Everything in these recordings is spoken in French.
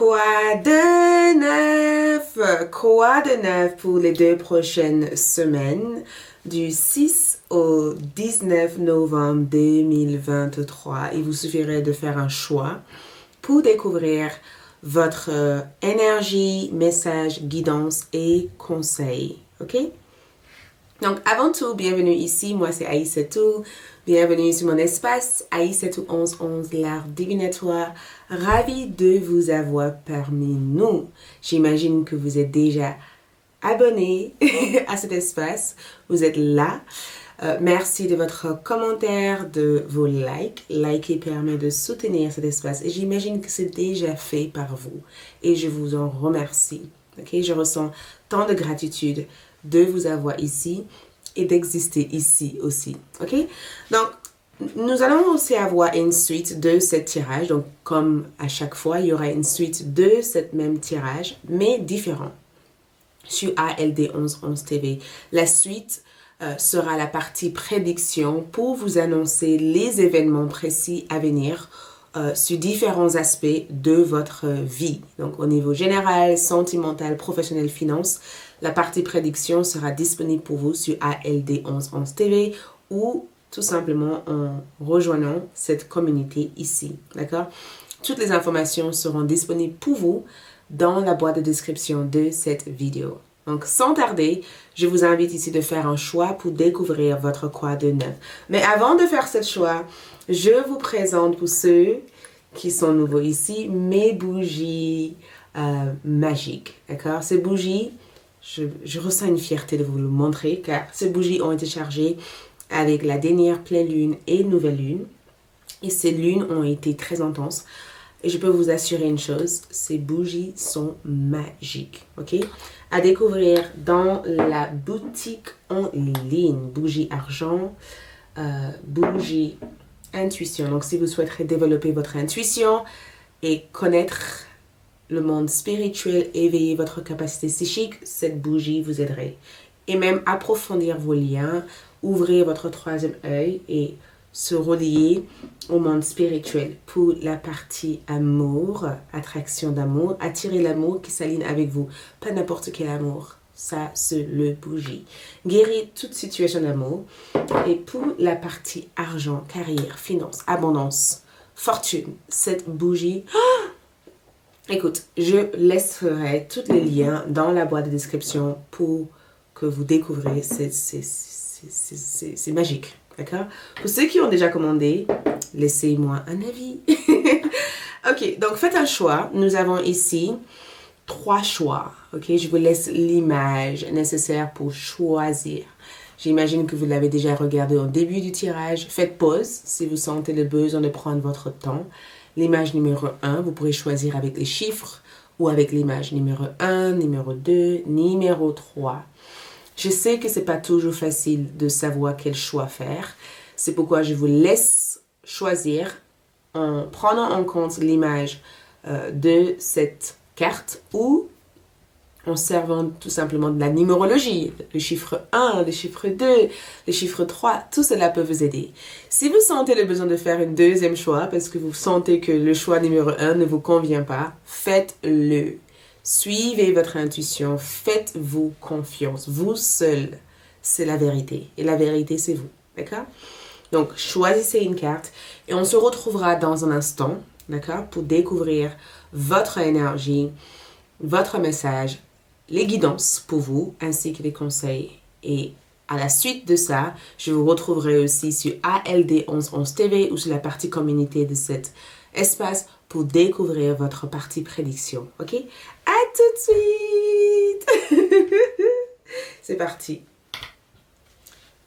Quoi de neuf? Quoi de neuf pour les 2 prochaines semaines du 6 au 19 novembre 2023? Il vous suffirait de faire un choix pour découvrir votre énergie, message, guidance et conseils. OK? Donc, avant tout, bienvenue ici. Moi, c'est Aïssatou. Bienvenue sur mon espace, Aïssatou 1111, l'art divinatoire. Ravie de vous avoir parmi nous. J'imagine que vous êtes déjà abonné à cet espace. Vous êtes là. Merci de votre commentaire, de vos likes. Liker permet de soutenir cet espace et j'imagine que c'est déjà fait par vous. Et je vous en remercie. Okay? Je ressens tant de gratitude de vous avoir ici et d'exister ici aussi. Ok? Donc, nous allons aussi avoir une suite de ce tirage. Donc, comme à chaque fois, il y aura une suite de ce même tirage, mais différent sur ALD 1111 TV. La suite sera la partie prédiction pour vous annoncer les événements précis à venir sur différents aspects de votre vie. Donc, au niveau général, sentimental, professionnel, finance, la partie prédiction sera disponible pour vous sur ALD 1111 TV ou tout simplement en rejoignant cette communauté ici. D'accord? Toutes les informations seront disponibles pour vous dans la boîte de description de cette vidéo. Donc, sans tarder, je vous invite ici de faire un choix pour découvrir votre quoi de neuf. Mais avant de faire ce choix, je vous présente pour ceux qui sont nouveaux ici, mes bougies magiques. D'accord? Ces bougies, je ressens une fierté de vous le montrer car ces bougies ont été chargées avec la dernière pleine lune et nouvelle lune. Et ces lunes ont été très intenses. Et je peux vous assurer une chose, ces bougies sont magiques, ok? À découvrir dans la boutique en ligne, bougie argent, bougie intuition. Donc, si vous souhaiterez développer votre intuition et connaître le monde spirituel, éveiller votre capacité psychique, cette bougie vous aiderait. Et même approfondir vos liens, ouvrir votre troisième œil et se relier au monde spirituel pour la partie amour, attraction d'amour, attirer l'amour qui s'aligne avec vous. Pas n'importe quel amour, ça c'est le bougie. Guérir toute situation d'amour. Et pour la partie argent, carrière, finance, abondance, fortune, cette bougie... Écoute, je laisserai tous les liens dans la boîte de description pour que vous découvriez. C'est magique. D'accord? Pour ceux qui ont déjà commandé, laissez-moi un avis. Ok, donc faites un choix. Nous avons ici 3 choix. Ok, je vous laisse l'image nécessaire pour choisir. J'imagine que vous l'avez déjà regardé au début du tirage. Faites pause si vous sentez le besoin de prendre votre temps. L'image numéro 1, vous pourrez choisir avec les chiffres ou avec l'image numéro 1, numéro 2, numéro 3. Je sais que ce n'est pas toujours facile de savoir quel choix faire. C'est pourquoi je vous laisse choisir en prenant en compte l'image de cette carte ou en servant tout simplement de la numérologie. Le chiffre 1, le chiffre 2, le chiffre 3, tout cela peut vous aider. Si vous sentez le besoin de faire un deuxième choix parce que vous sentez que le choix numéro 1 ne vous convient pas, faites-le. Suivez votre intuition, faites-vous confiance. Vous seul, c'est la vérité. Et la vérité, c'est vous. D'accord? Donc, choisissez une carte et on se retrouvera dans un instant, d'accord, pour découvrir votre énergie, votre message, les guidances pour vous, ainsi que les conseils. Et à la suite de ça, je vous retrouverai aussi sur ALD 1111 TV ou sur la partie communauté de cet espace pour découvrir votre partie prédiction. Ok? À tout de suite! C'est parti.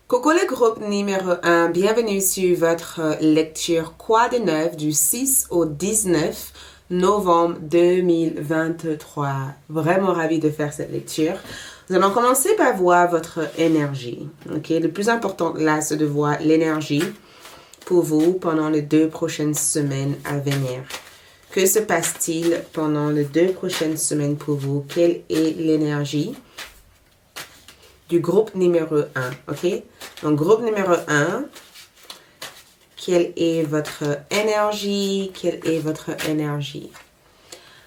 Coucou le groupe numéro 1, bienvenue sur votre lecture Quoi de neuf du 6 au 19 novembre 2023. Vraiment ravie de faire cette lecture. Nous allons commencer par voir votre énergie. Ok, le plus important là, c'est de voir l'énergie pour vous pendant les 2 prochaines semaines à venir. Que se passe-t-il pendant les 2 prochaines semaines pour vous? Quelle est l'énergie du groupe numéro 1? Ok, donc groupe numéro 1. Quelle est votre énergie? Quelle est votre énergie?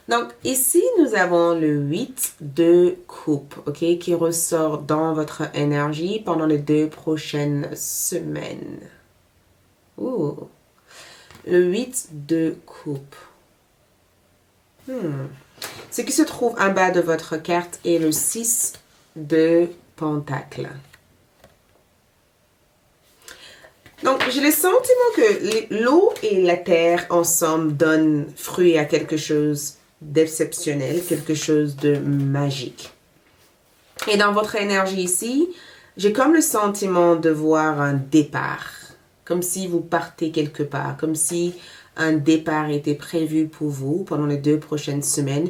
Donc, ici, nous avons le 8 de coupe, ok, qui ressort dans votre énergie pendant les 2 prochaines semaines. Ouh. Le 8 de coupe. Ce qui se trouve en bas de votre carte est le 6 de pentacle. Donc, j'ai le sentiment que l'eau et la terre ensemble donnent fruit à quelque chose d'exceptionnel, quelque chose de magique. Et dans votre énergie ici, j'ai comme le sentiment de voir un départ, comme si vous partez quelque part, comme si un départ était prévu pour vous pendant les 2 prochaines semaines,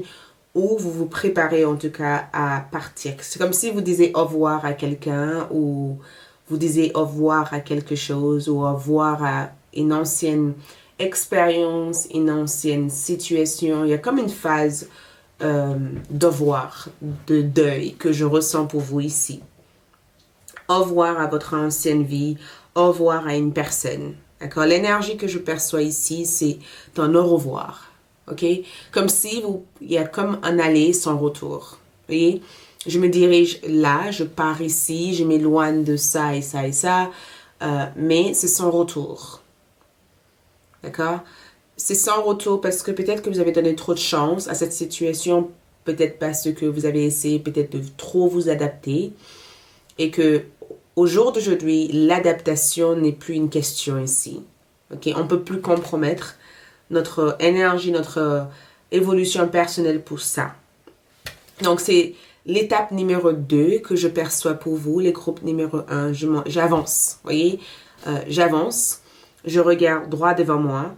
ou vous vous préparez en tout cas à partir. C'est comme si vous disiez au revoir à quelqu'un, ou vous disiez au revoir à quelque chose, ou au revoir à une ancienne expérience, une ancienne situation. Il y a comme une phase d'au revoir, de deuil que je ressens pour vous ici. Au revoir à votre ancienne vie, au revoir à une personne. D'accord? L'énergie que je perçois ici, c'est un au revoir. OK? Comme si il y a comme un aller sans retour. Vous voyez? Je me dirige là, je pars ici, je m'éloigne de ça et ça et ça, mais c'est sans retour. D'accord? C'est sans retour parce que peut-être que vous avez donné trop de chance à cette situation, peut-être parce que vous avez essayé peut-être de trop vous adapter et que au jour d'aujourd'hui, l'adaptation n'est plus une question ici. Okay? On ne peut plus compromettre notre énergie, notre évolution personnelle pour ça. Donc, c'est l'étape numéro 2 que je perçois pour vous, les groupes numéro 1. J'avance, voyez? J'avance, je regarde droit devant moi.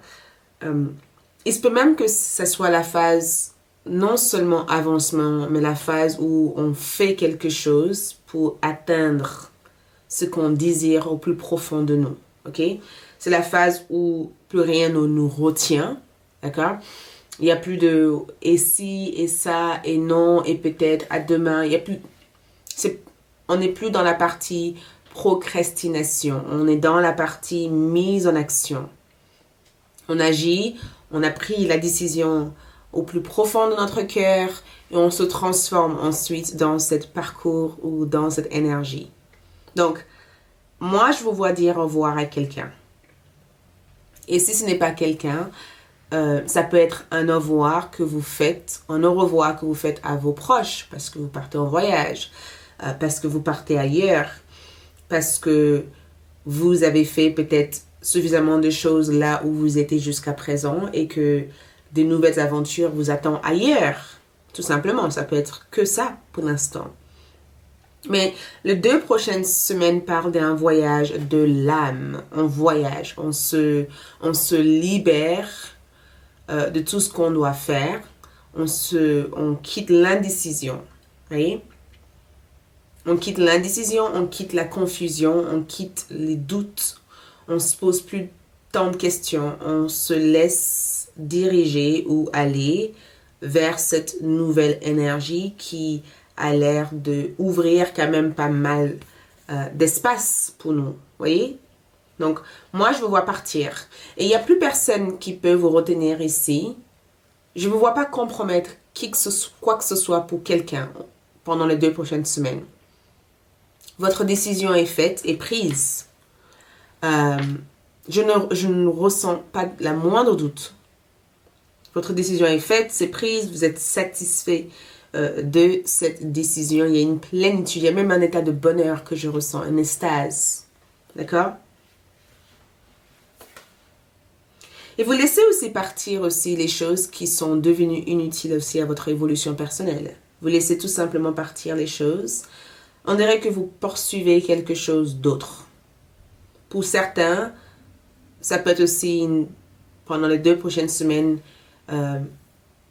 Il se peut même que ça soit la phase, non seulement avancement, mais la phase où on fait quelque chose pour atteindre ce qu'on désire au plus profond de nous, ok? C'est la phase où plus rien ne nous retient, d'accord? Il n'y a plus de et si, et ça, et non, et peut-être, à demain. Il y a plus, on n'est plus dans la partie procrastination, on est dans la partie mise en action. On agit, on a pris la décision au plus profond de notre cœur et on se transforme ensuite dans ce parcours ou dans cette énergie. Donc, moi, je vous vois dire au revoir à quelqu'un. Et si ce n'est pas quelqu'un, ça peut être un au revoir que vous faites, un au revoir que vous faites à vos proches parce que vous partez en voyage, parce que vous partez ailleurs, parce que vous avez fait peut-être suffisamment de choses là où vous étiez jusqu'à présent et que de nouvelles aventures vous attendent ailleurs. Tout simplement, ça peut être que ça pour l'instant. Mais les 2 prochaines semaines parlent d'un voyage de l'âme. On voyage, on se libère de tout ce qu'on doit faire. On quitte l'indécision. Voyez? On quitte l'indécision, on quitte la confusion, on quitte les doutes. On ne se pose plus tant de questions. On se laisse diriger ou aller vers cette nouvelle énergie qui a l'air d'ouvrir quand même pas mal d'espace pour nous. Voyez? Donc, moi, je vous vois partir. Et il n'y a plus personne qui peut vous retenir ici. Je ne vous vois pas compromettre quoi que ce soit pour quelqu'un pendant les 2 prochaines semaines. Votre décision est faite et prise. Je ne ressens pas la moindre doute. Votre décision est faite, c'est prise, vous êtes satisfait de cette décision. Il y a une plénitude, il y a même un état de bonheur que je ressens, une extase. D'accord? Et vous laissez aussi partir aussi les choses qui sont devenues inutiles aussi à votre évolution personnelle. Vous laissez tout simplement partir les choses. On dirait que vous poursuivez quelque chose d'autre. Pour certains, ça peut être aussi pendant les 2 prochaines semaines,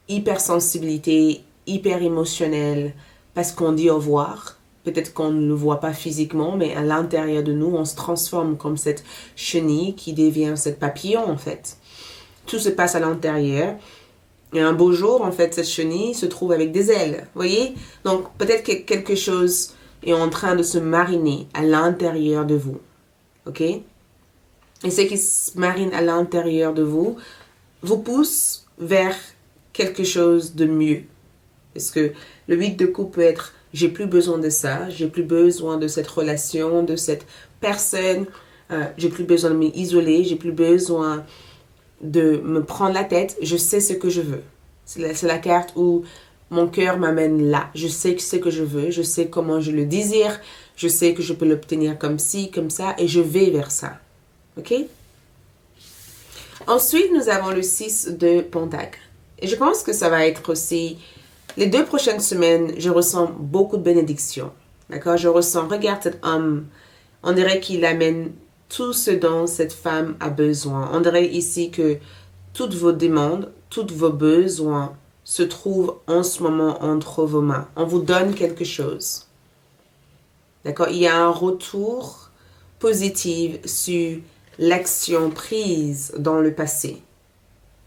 hypersensibilité, hyper émotionnelle, parce qu'on dit au revoir. Peut-être qu'on ne le voit pas physiquement, mais à l'intérieur de nous, on se transforme comme cette chenille qui devient cette papillon en fait. Tout se passe à l'intérieur. Et un beau jour, en fait, cette chenille se trouve avec des ailes. Vous voyez? Donc, peut-être que quelque chose est en train de se mariner à l'intérieur de vous. OK? Et ce qui se marine à l'intérieur de vous pousse vers quelque chose de mieux. Parce que le 8 de coupe peut être j'ai plus besoin de ça, j'ai plus besoin de cette relation, de cette personne, j'ai plus besoin de m'isoler, j'ai plus besoin de me prendre la tête, je sais ce que je veux. C'est la carte où mon cœur m'amène là. Je sais ce que je veux, je sais comment je le désire, je sais que je peux l'obtenir comme ci, comme ça, et je vais vers ça. Ok? Ensuite, nous avons le 6 de Pentacle. Et je pense que ça va être aussi... Les 2 prochaines semaines, je ressens beaucoup de bénédictions. D'accord? Je ressens, regarde cet homme. On dirait qu'il amène tout ce dont cette femme a besoin. On dirait ici que toutes vos demandes, tous vos besoins se trouvent en ce moment entre vos mains. On vous donne quelque chose. D'accord? Il y a un retour positif sur l'action prise dans le passé.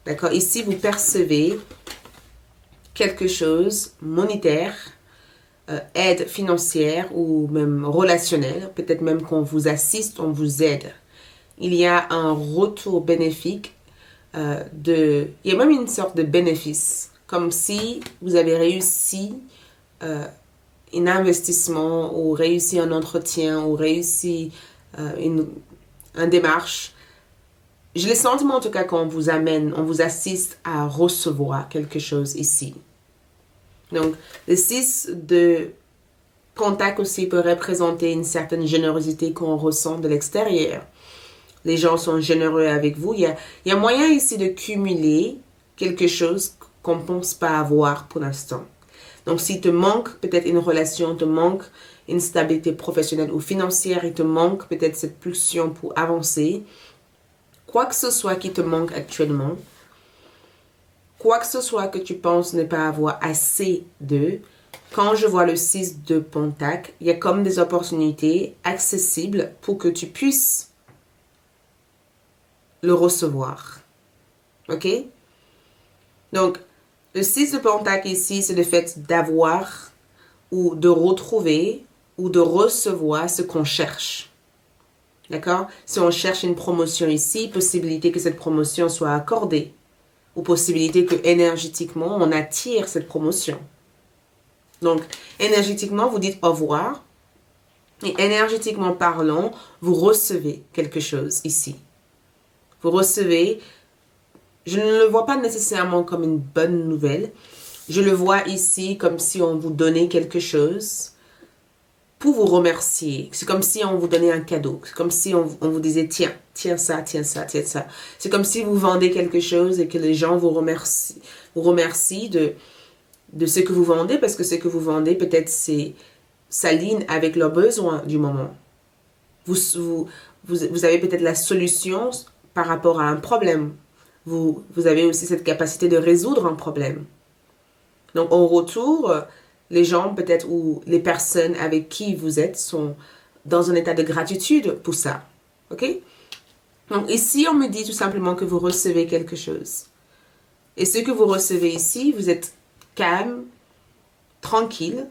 D'accord? Ici, vous percevez quelque chose monétaire, aide financière ou même relationnelle, peut-être même qu'on vous assiste, on vous aide. Il y a un retour bénéfique, il y a même une sorte de bénéfice, comme si vous avez réussi un investissement ou réussi un entretien ou réussi une démarche. J'ai le sentiment en tout cas qu'on vous amène, on vous assiste à recevoir quelque chose ici. Donc, le 6 de Pentacle aussi peut représenter une certaine générosité qu'on ressent de l'extérieur. Les gens sont généreux avec vous. Il y a moyen ici de cumuler quelque chose qu'on ne pense pas avoir pour l'instant. Donc, s'il te manque peut-être une relation, te manque une stabilité professionnelle ou financière, il te manque peut-être cette pulsion pour avancer, quoi que ce soit qui te manque actuellement, quoi que ce soit que tu penses ne pas avoir assez de, quand je vois le 6 de Pentacle, il y a comme des opportunités accessibles pour que tu puisses le recevoir. Ok? Donc, le 6 de Pentacle ici, c'est le fait d'avoir ou de retrouver ou de recevoir ce qu'on cherche. D'accord? Si on cherche une promotion ici, possibilité que cette promotion soit accordée. Ou possibilité que énergétiquement, on attire cette promotion. Donc, énergétiquement, vous dites au revoir. Et énergétiquement parlant, vous recevez quelque chose ici. Vous recevez, je ne le vois pas nécessairement comme une bonne nouvelle. Je le vois ici comme si on vous donnait quelque chose pour vous remercier. C'est comme si on vous donnait un cadeau. C'est comme si on vous disait, tiens, tiens ça, tiens ça, tiens ça. C'est comme si vous vendez quelque chose et que les gens vous remercient de ce que vous vendez, parce que ce que vous vendez, peut-être, s'aligne avec leurs besoins du moment. Vous avez peut-être la solution par rapport à un problème. Vous avez aussi cette capacité de résoudre un problème. Donc, en retour, les gens peut-être ou les personnes avec qui vous êtes sont dans un état de gratitude pour ça. Ok? Donc ici, on me dit tout simplement que vous recevez quelque chose. Et ce que vous recevez ici, vous êtes calme, tranquille.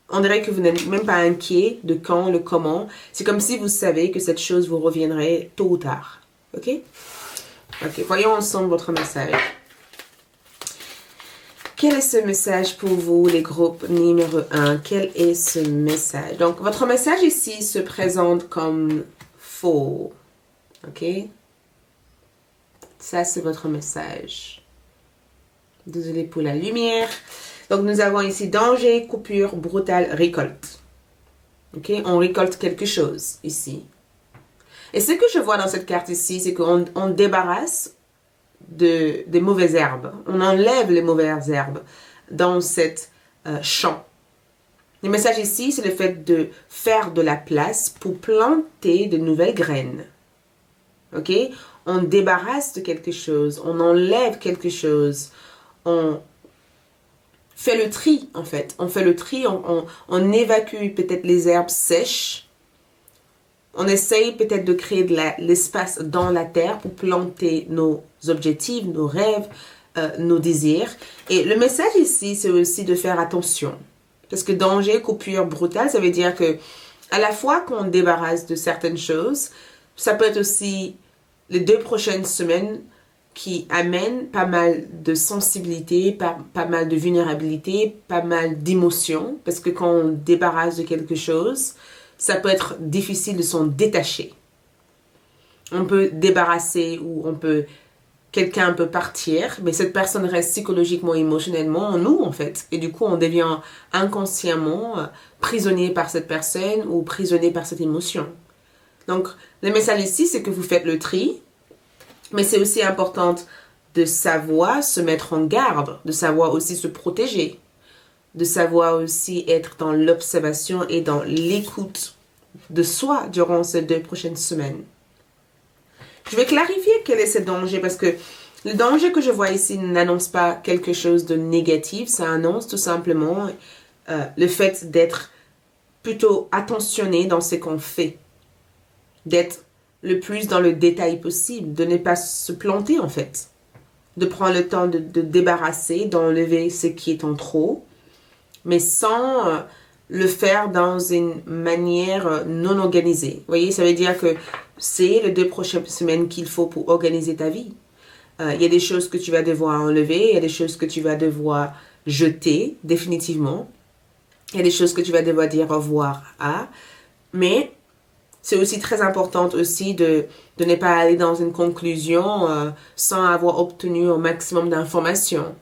On dirait que vous n'êtes même pas inquiet de quand, le comment. C'est comme si vous savez que cette chose vous reviendrait tôt ou tard. Ok? Ok, voyons ensemble votre message. Quel est ce message pour vous, les groupes numéro 1? Quel est ce message? Donc, votre message ici se présente comme faux. Ok? Ça, c'est votre message. Désolée pour la lumière. Donc, nous avons ici danger, coupure, brutale, récolte. Ok? On récolte quelque chose ici. Et ce que je vois dans cette carte ici, c'est qu'on débarrasse des mauvaises herbes. On enlève les mauvaises herbes dans cet champ. Le message ici, c'est le fait de faire de la place pour planter de nouvelles graines. Ok? On débarrasse de quelque chose, on enlève quelque chose, on fait le tri en fait. On fait le tri, on évacue peut-être les herbes sèches. On essaye peut-être de créer de l'espace dans la terre pour planter nos objectifs, nos rêves, nos désirs. Et le message ici, c'est aussi de faire attention. Parce que danger, coupure brutale, ça veut dire que à la fois qu'on débarrasse de certaines choses, ça peut être aussi les 2 prochaines semaines qui amène pas mal de sensibilité, pas mal de vulnérabilité, pas mal d'émotions, parce que quand on débarrasse de quelque chose, ça peut être difficile de s'en détacher. On peut débarrasser ou quelqu'un peut partir, mais cette personne reste psychologiquement, émotionnellement en nous, en fait. Et du coup, on devient inconsciemment prisonnier par cette personne ou prisonnier par cette émotion. Donc, le message ici, c'est que vous faites le tri, mais c'est aussi important de savoir se mettre en garde, de savoir aussi se protéger, de savoir aussi être dans l'observation et dans l'écoute de soi durant ces 2 prochaines semaines. Je vais clarifier quel est ce danger parce que le danger que je vois ici n'annonce pas quelque chose de négatif, ça annonce tout simplement le fait d'être plutôt attentionné dans ce qu'on fait, d'être le plus dans le détail possible, de ne pas se planter en fait, de prendre le temps de débarrasser, d'enlever ce qui est en trop, mais sans le faire dans une manière non organisée. Vous voyez, ça veut dire que c'est les 2 prochaines semaines qu'il faut pour organiser ta vie. Il y a des choses que tu vas devoir enlever, il y a des choses que tu vas devoir jeter définitivement, il y a des choses que tu vas devoir dire au revoir à, mais c'est aussi très important aussi de ne pas aller dans une conclusion sans avoir obtenu un maximum d'informations.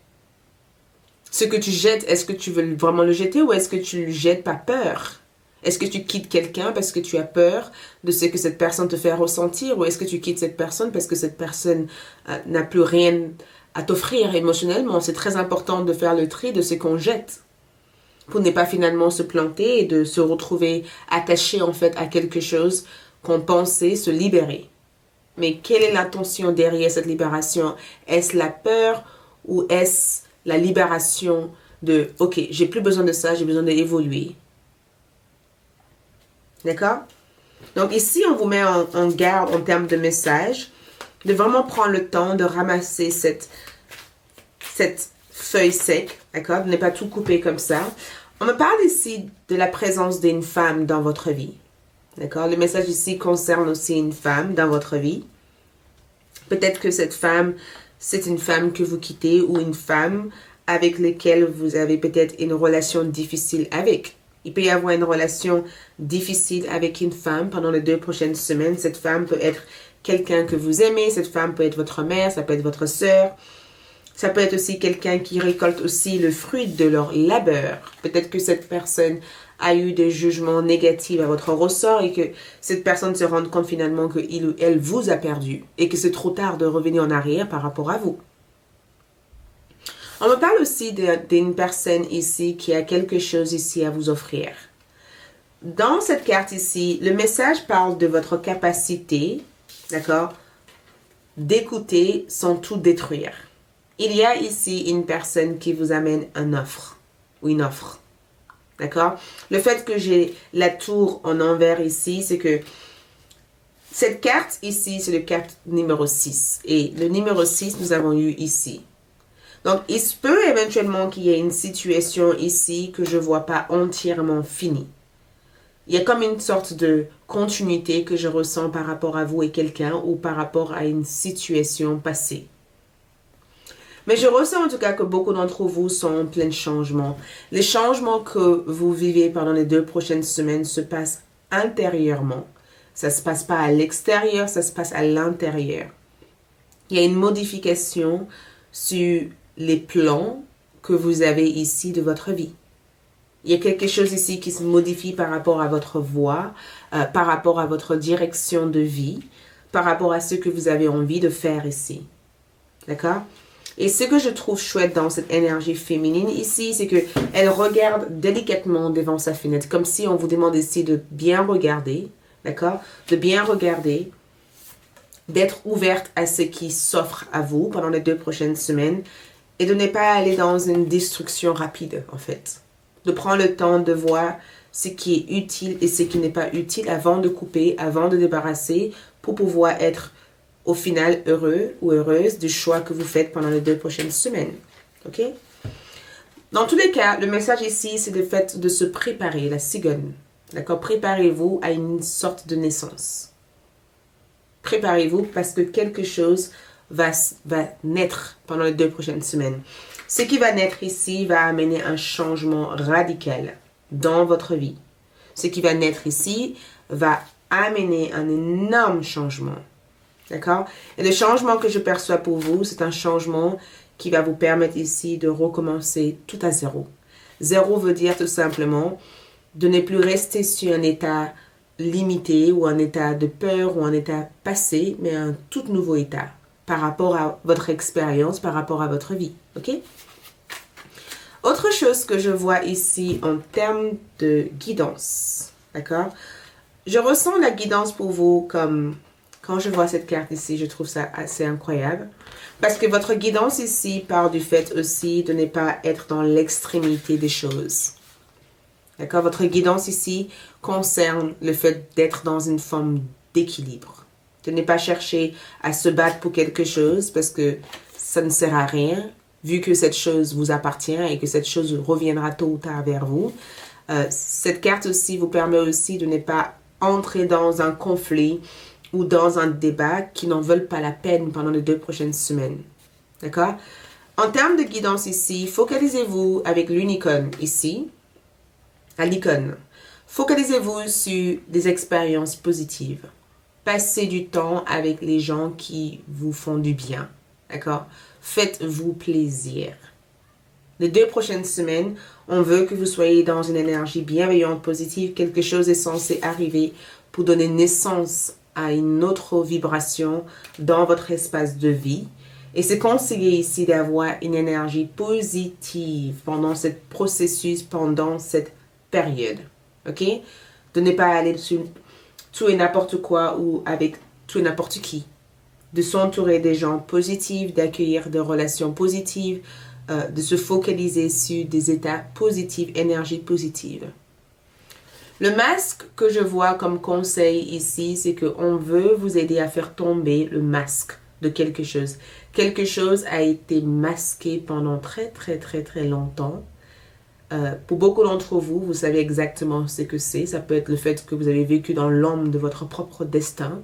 Ce que tu jettes, est-ce que tu veux vraiment le jeter ou est-ce que tu le jettes par peur? Est-ce que tu quittes quelqu'un parce que tu as peur de ce que cette personne te fait ressentir ou est-ce que tu quittes cette personne parce que cette personne n'a plus rien à t'offrir émotionnellement? C'est très important de faire le tri de ce qu'on jette pour ne pas finalement se planter et de se retrouver attaché en fait à quelque chose qu'on pensait se libérer. Mais quelle est l'intention derrière cette libération? Est-ce la peur ou est-ce la libération de « Ok, j'ai plus besoin de ça, j'ai besoin d'évoluer. » D'accord? Donc ici, on vous met en garde en termes de message, de vraiment prendre le temps de ramasser cette feuille sec, d'accord? De ne pas tout couper comme ça. On me parle ici de la présence d'une femme dans votre vie. D'accord? Le message ici concerne aussi une femme dans votre vie. Peut-être que cette femme, c'est une femme que vous quittez ou une femme avec laquelle vous avez peut-être une relation difficile avec. Il peut y avoir une relation difficile avec une femme pendant les 2 prochaines semaines. Cette femme peut être quelqu'un que vous aimez. Cette femme peut être votre mère, ça peut être votre sœur. Ça peut être aussi quelqu'un qui récolte aussi le fruit de leur labeur. Peut-être que cette personne a eu des jugements négatifs à votre ressort et que cette personne se rende compte finalement qu'il ou elle vous a perdu et que c'est trop tard de revenir en arrière par rapport à vous. On me parle aussi d'une personne ici qui a quelque chose ici à vous offrir. Dans cette carte ici, le message parle de votre capacité, d'accord, d'écouter sans tout détruire. Il y a ici une personne qui vous amène une offre ou une offre. D'accord? Le fait que j'ai la tour en envers ici, c'est que cette carte ici, c'est la carte numéro 6. Et le numéro 6, nous avons eu ici. Donc, il se peut éventuellement qu'il y ait une situation ici que je ne vois pas entièrement finie. Il y a comme une sorte de continuité que je ressens par rapport à vous et quelqu'un ou par rapport à une situation passée. Mais je ressens en tout cas que beaucoup d'entre vous sont en plein changement. Les changements que vous vivez pendant les 2 prochaines semaines se passent intérieurement. Ça ne se passe pas à l'extérieur, ça se passe à l'intérieur. Il y a une modification sur les plans que vous avez ici de votre vie. Il y a quelque chose ici qui se modifie par rapport à votre voie, par rapport à votre direction de vie, par rapport à ce que vous avez envie de faire ici. D'accord? Et ce que je trouve chouette dans cette énergie féminine ici, c'est qu'elle regarde délicatement devant sa fenêtre, comme si on vous demande ici de bien regarder, d'accord? De bien regarder, d'être ouverte à ce qui s'offre à vous pendant les 2 prochaines semaines et de ne pas aller dans une destruction rapide, en fait. De prendre le temps de voir ce qui est utile et ce qui n'est pas utile avant de couper, avant de débarrasser, pour pouvoir être au final heureux ou heureuse du choix que vous faites pendant les 2 prochaines semaines. Ok? Dans tous les cas, le message ici, c'est le fait de se préparer, la cigogne. D'accord? Préparez-vous à une sorte de naissance. Préparez-vous parce que quelque chose va naître pendant les 2 prochaines semaines. Ce qui va naître ici va amener un changement radical dans votre vie. Ce qui va naître ici va amener un énorme changement. D'accord? Et le changement que je perçois pour vous, c'est un changement qui va vous permettre ici de recommencer tout à zéro. Zéro veut dire tout simplement de ne plus rester sur un état limité ou un état de peur ou un état passé, mais un tout nouveau état par rapport à votre expérience, par rapport à votre vie. OK? Autre chose que je vois ici en termes de guidance. D'accord? Je ressens la guidance pour vous comme... Quand je vois cette carte ici, je trouve ça assez incroyable. Parce que votre guidance ici part du fait aussi de ne pas être dans l'extrémité des choses. D'accord? Votre guidance ici concerne le fait d'être dans une forme d'équilibre. De ne pas chercher à se battre pour quelque chose parce que ça ne sert à rien, vu que cette chose vous appartient et que cette chose reviendra tôt ou tard vers vous. Cette carte aussi vous permet aussi de ne pas entrer dans un conflit ou dans un débat qui n'en veulent pas la peine pendant les 2 prochaines semaines. D'accord? En termes de guidance ici, focalisez-vous avec l'unicorne ici, à l'icône. Focalisez-vous sur des expériences positives. Passez du temps avec les gens qui vous font du bien. D'accord? Faites-vous plaisir. Les 2 prochaines semaines, on veut que vous soyez dans une énergie bienveillante, positive. Quelque chose est censé arriver pour donner naissance à une autre vibration dans votre espace de vie. Et c'est conseillé ici d'avoir une énergie positive pendant ce processus, pendant cette période. OK? De ne pas aller sur tout et n'importe quoi ou avec tout et n'importe qui. De s'entourer des gens positifs, d'accueillir des relations positives, de se focaliser sur des états positifs, énergie positive. Le masque que je vois comme conseil ici, c'est qu'on veut vous aider à faire tomber le masque de quelque chose. Quelque chose a été masqué pendant très longtemps. Pour beaucoup d'entre vous, vous savez exactement ce que c'est. Ça peut être le fait que vous avez vécu dans l'ombre de votre propre destin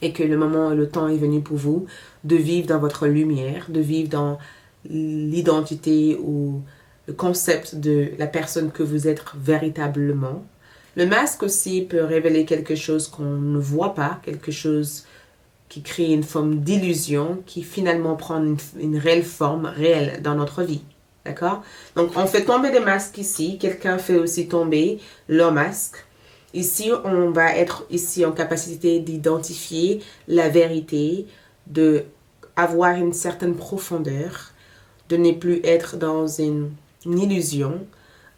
et que le moment et le temps est venu pour vous de vivre dans votre lumière, de vivre dans l'identité ou le concept de la personne que vous êtes véritablement. Le masque aussi peut révéler quelque chose qu'on ne voit pas, quelque chose qui crée une forme d'illusion qui finalement prend une réelle forme réelle dans notre vie. D'accord? Donc, on fait tomber des masques ici. Quelqu'un fait aussi tomber leur masque. Ici, on va être ici en capacité d'identifier la vérité, de avoir une certaine profondeur, de ne plus être dans une illusion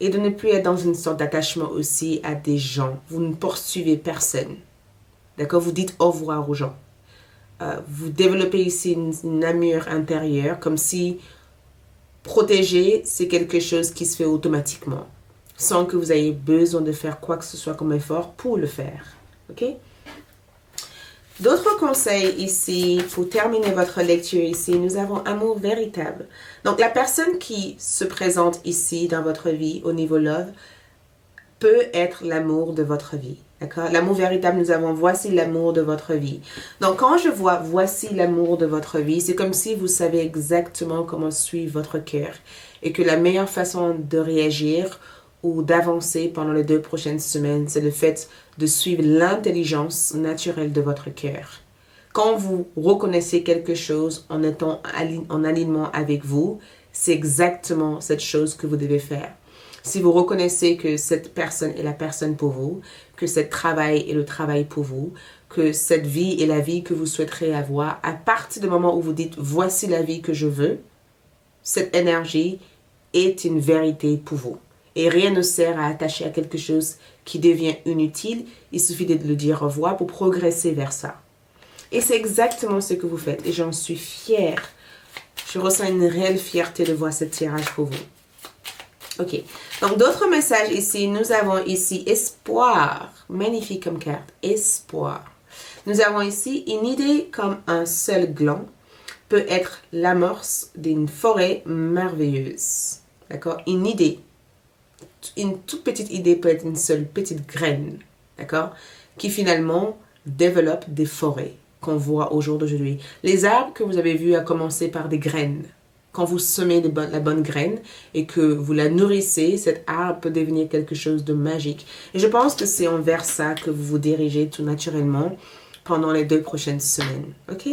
et de ne plus être dans une sorte d'attachement aussi à des gens. Vous ne poursuivez personne. D'accord? Vous dites au revoir aux gens. Vous développez ici une amure intérieure, comme si protéger, c'est quelque chose qui se fait automatiquement, sans que vous ayez besoin de faire quoi que ce soit comme effort pour le faire. OK? D'autres conseils ici, pour terminer votre lecture ici, nous avons amour véritable. Donc, la personne qui se présente ici dans votre vie au niveau love peut être l'amour de votre vie. D'accord? L'amour véritable, nous avons voici l'amour de votre vie. Donc, quand je vois voici l'amour de votre vie, c'est comme si vous savez exactement comment suivre votre cœur et que la meilleure façon de réagir ou d'avancer pendant les 2 prochaines semaines, c'est le fait de suivre l'intelligence naturelle de votre cœur. Quand vous reconnaissez quelque chose en étant en alignement avec vous, c'est exactement cette chose que vous devez faire. Si vous reconnaissez que cette personne est la personne pour vous, que ce travail est le travail pour vous, que cette vie est la vie que vous souhaiterez avoir, à partir du moment où vous dites « voici la vie que je veux », cette énergie est une vérité pour vous. Et rien ne sert à attacher à quelque chose qui devient inutile. Il suffit de le dire au revoir pour progresser vers ça. Et c'est exactement ce que vous faites. Et j'en suis fière. Je ressens une réelle fierté de voir ce tirage pour vous. Ok. Donc, d'autres messages ici. Nous avons ici espoir. Magnifique comme carte. Espoir. Nous avons ici une idée comme un seul gland peut être l'amorce d'une forêt merveilleuse. D'accord? Une idée. Une toute petite idée peut être une seule petite graine, d'accord, qui finalement développe des forêts. qu'on voit au jour d'aujourd'hui. Les arbres que vous avez vus a commencé par des graines. Quand vous semez la bonne graine et que vous la nourrissez, cet arbre peut devenir quelque chose de magique. Et je pense que c'est envers ça que vous vous dirigez tout naturellement pendant les 2 prochaines semaines. OK?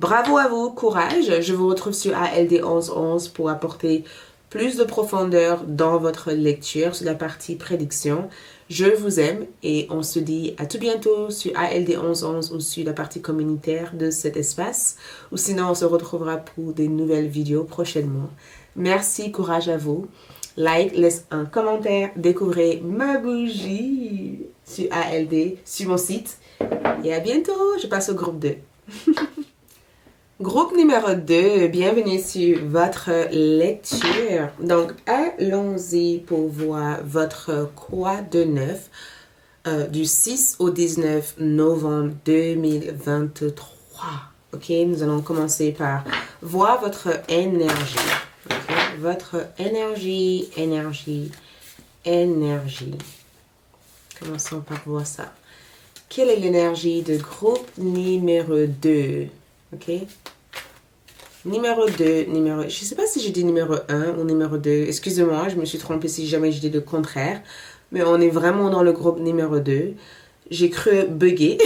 Bravo à vous, courage. Je vous retrouve sur ALD 1111 pour apporter plus de profondeur dans votre lecture sur la partie prédiction. Je vous aime et on se dit à tout bientôt sur ALD 1111 ou sur la partie communautaire de cet espace. Ou sinon, on se retrouvera pour des nouvelles vidéos prochainement. Merci, courage à vous. Like, laisse un commentaire, découvrez ma bougie sur ALD, sur mon site. Et à bientôt, je passe au groupe 2. Groupe numéro 2, bienvenue sur votre lecture. Donc, allons-y pour voir votre quoi de neuf du 6 au 19 novembre 2023. Ok, nous allons commencer par voir votre énergie. Okay? Votre énergie. Commençons par voir ça. Quelle est l'énergie de groupe numéro 2? Ok. Numéro 2, je ne sais pas si j'ai dit numéro 1 ou numéro 2. Excusez-moi, je me suis trompée si jamais j'ai dit le contraire. Mais on est vraiment dans le groupe numéro 2. J'ai cru bugger.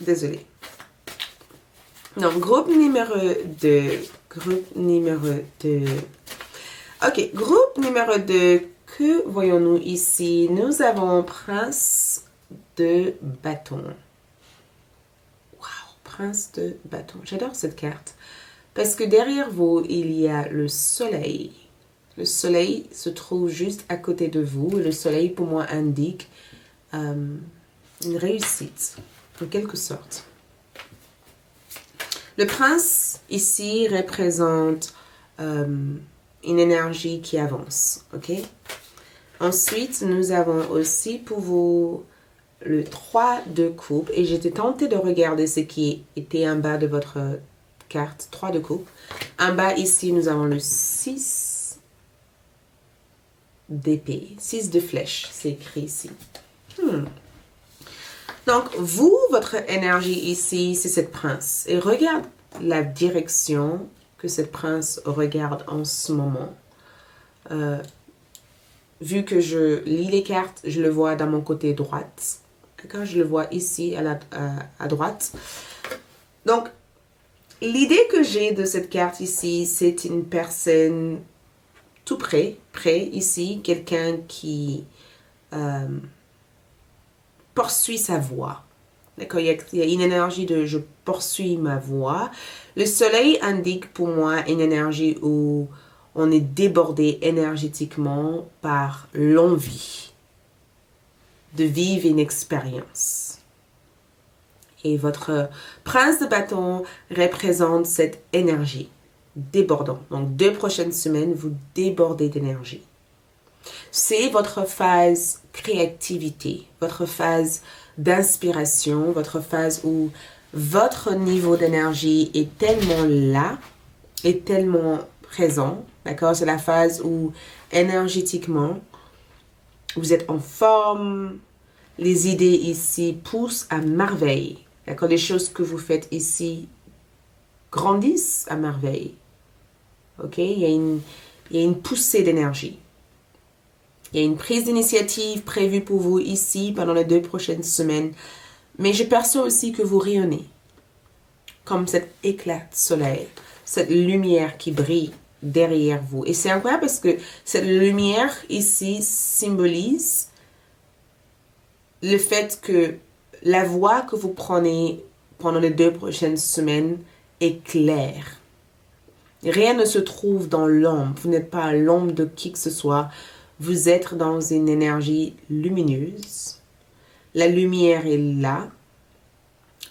Désolée. Donc, groupe numéro 2. Ok, groupe numéro 2. Que voyons-nous ici? Nous avons Prince de bâton. Prince de bâton. J'adore cette carte. Parce que derrière vous, il y a le soleil. Le soleil se trouve juste à côté de vous. Le soleil, pour moi, indique une réussite, en quelque sorte. Le prince, ici, représente une énergie qui avance. Ok? Ensuite, nous avons aussi pour vous le 3 de coupe. Et j'étais tentée de regarder ce qui était en bas de votre carte. 3 de coupe. En bas, ici, nous avons le 6 d'épée. 6 de flèche. C'est écrit ici. Donc, vous, votre énergie ici, c'est cette prince. Et regarde la direction que cette prince regarde en ce moment. Vu que je lis les cartes, je le vois dans mon côté droite. D'accord? Je le vois ici à droite. Donc, l'idée que j'ai de cette carte ici, c'est une personne tout près ici. Quelqu'un qui poursuit sa voie. D'accord? Il y a une énergie de je poursuis ma voie. Le soleil indique pour moi une énergie où on est débordé énergétiquement par l'envie de vivre une expérience. Et votre prince de bâton représente cette énergie débordante. Donc, 2 prochaines semaines, vous débordez d'énergie. C'est votre phase créativité, votre phase d'inspiration, votre phase où votre niveau d'énergie est tellement là, est tellement présent. D'accord? C'est la phase où énergétiquement, vous êtes en forme. Les idées ici poussent à merveille. D'accord? Les choses que vous faites ici grandissent à merveille. Ok? Il y a une poussée d'énergie. Il y a une prise d'initiative prévue pour vous ici pendant les 2 prochaines semaines. Mais je perçois aussi que vous rayonnez. Comme cet éclat de soleil. Cette lumière qui brille derrière vous. Et c'est incroyable parce que cette lumière ici symbolise le fait que la voie que vous prenez pendant les 2 prochaines semaines est claire. Rien ne se trouve dans l'ombre. Vous n'êtes pas à l'ombre de qui que ce soit. Vous êtes dans une énergie lumineuse. La lumière est là.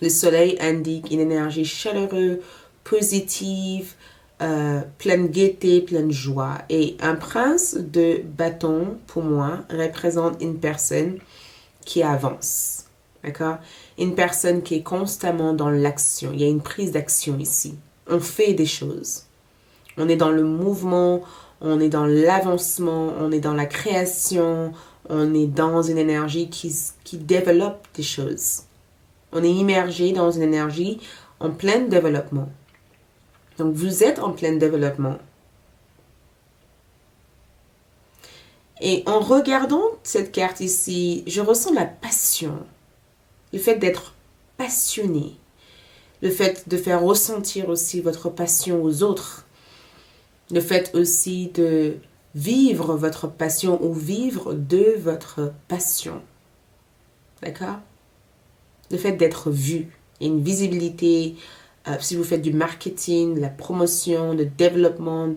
Le soleil indique une énergie chaleureuse, positive, pleine de gaieté, pleine de joie. Et un prince de bâton, pour moi, représente une personne qui avance. D'accord? Une personne qui est constamment dans l'action. Il y a une prise d'action ici. On fait des choses. On est dans le mouvement, on est dans l'avancement, on est dans la création, On est dans une énergie qui développe des choses. On est immergé dans une énergie en plein développement. Donc, vous êtes en plein développement. Et en regardant cette carte ici, je ressens la passion. Le fait d'être passionné. Le fait de faire ressentir aussi votre passion aux autres. Le fait aussi de vivre votre passion ou vivre de votre passion. D'accord? Le fait d'être vu. Il y a une visibilité, si vous faites du marketing, de la promotion, le développement,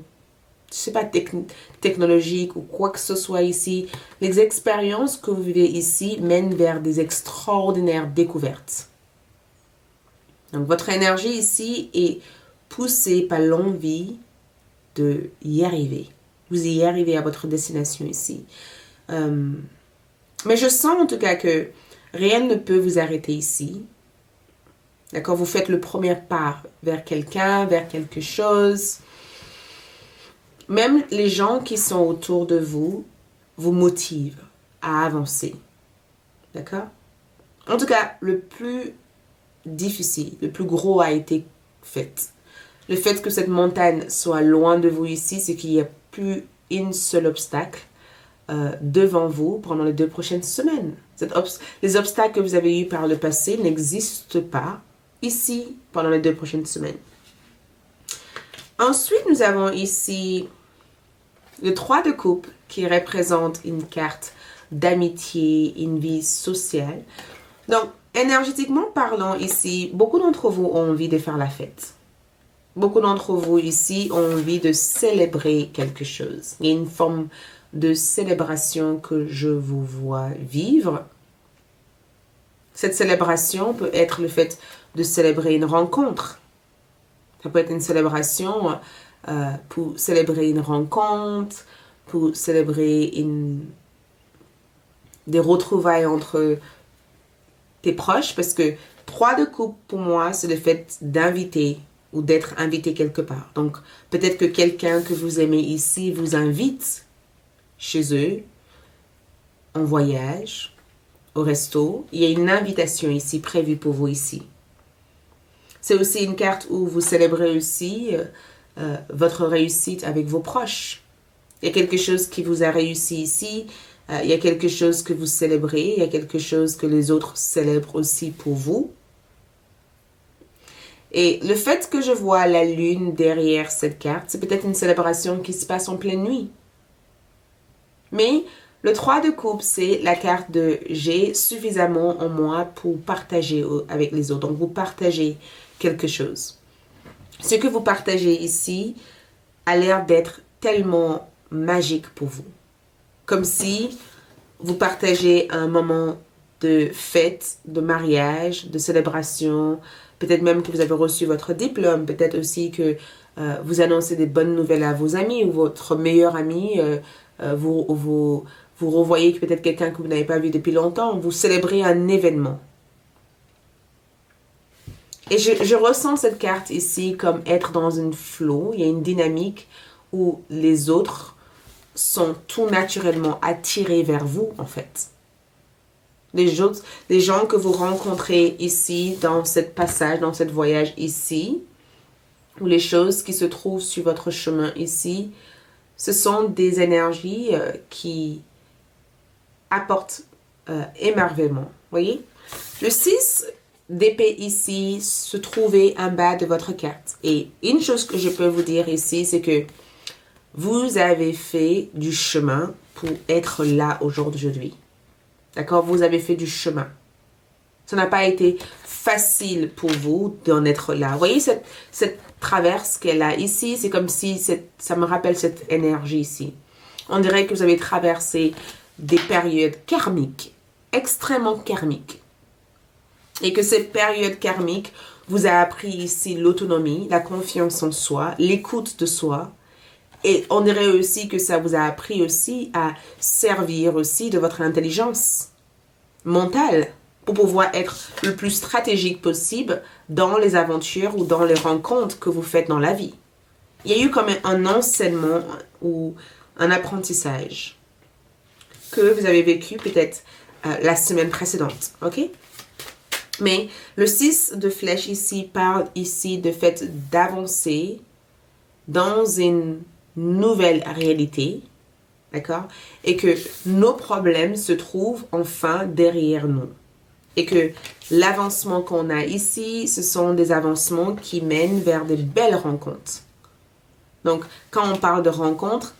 je sais pas, technologique ou quoi que ce soit ici. Les expériences que vous vivez ici mènent vers des extraordinaires découvertes. Donc, votre énergie ici est poussée par l'envie de y arriver. Vous y arrivez à votre destination ici. Mais je sens en tout cas que rien ne peut vous arrêter ici. D'accord? Vous faites le premier pas vers quelqu'un, vers quelque chose. Même les gens qui sont autour de vous motivent à avancer. D'accord? En tout cas, le plus difficile, le plus gros a été fait. Le fait que cette montagne soit loin de vous ici, c'est qu'il n'y a plus un seul obstacle devant vous pendant les 2 prochaines semaines. Les obstacles que vous avez eus par le passé n'existent pas ici pendant les 2 prochaines semaines. Ensuite, nous avons ici le 3 de coupe qui représente une carte d'amitié, une vie sociale. Donc, énergétiquement parlant ici, beaucoup d'entre vous ont envie de faire la fête. Beaucoup d'entre vous ici ont envie de célébrer quelque chose. Il y a une forme de célébration que je vous vois vivre. Cette célébration peut être le fait de célébrer une rencontre. Ça peut être une célébration pour célébrer une rencontre, pour célébrer des retrouvailles entre tes proches. Parce que 3 de coupe, pour moi, c'est le fait d'inviter ou d'être invité quelque part. Donc, peut-être que quelqu'un que vous aimez ici vous invite chez eux, en voyage, au resto. Il y a une invitation ici prévue pour vous ici. C'est aussi une carte où vous célébrez aussi votre réussite avec vos proches. Il y a quelque chose qui vous a réussi ici. Il y a quelque chose que vous célébrez. Il y a quelque chose que les autres célèbrent aussi pour vous. Et le fait que je vois la lune derrière cette carte, c'est peut-être une célébration qui se passe en pleine nuit. Mais le 3 de coupe, c'est la carte de j'ai suffisamment en moi pour partager avec les autres. Donc, vous partagez quelque chose. Ce que vous partagez ici a l'air d'être tellement magique pour vous. Comme si vous partagez un moment de fête, de mariage, de célébration. Peut-être même que vous avez reçu votre diplôme. Peut-être aussi que vous annoncez des bonnes nouvelles à vos amis ou votre meilleur ami. Vous revoyez que peut-être quelqu'un que vous n'avez pas vu depuis longtemps. Vous célébrez un événement. Et je ressens cette carte ici comme être dans une flow. Il y a une dynamique où les autres sont tout naturellement attirés vers vous, en fait. Les gens que vous rencontrez ici, dans ce passage, dans ce voyage ici, ou les choses qui se trouvent sur votre chemin ici, ce sont des énergies qui apportent émerveillement. Voyez? Le 6 d'épée ici se trouvait en bas de votre carte. Et une chose que je peux vous dire ici, c'est que vous avez fait du chemin pour être là aujourd'hui. D'accord? Vous avez fait du chemin. Ça n'a pas été facile pour vous d'en être là. Vous voyez cette traverse qu'elle a ici? C'est comme si ça me rappelle cette énergie ici. On dirait que vous avez traversé des périodes karmiques, extrêmement karmiques. Et que cette période karmique vous a appris ici l'autonomie, la confiance en soi, l'écoute de soi. Et on dirait aussi que ça vous a appris aussi à servir aussi de votre intelligence mentale pour pouvoir être le plus stratégique possible dans les aventures ou dans les rencontres que vous faites dans la vie. Il y a eu comme un enseignement ou un apprentissage. que vous avez vécu peut-être la semaine précédente, ok? Mais le 6 de flèche ici parle ici de fait d'avancer dans une nouvelle réalité, d'accord? Et que nos problèmes se trouvent enfin derrière nous. Et que l'avancement qu'on a ici, ce sont des avancements qui mènent vers de belles rencontres. Donc, quand on parle de rencontres,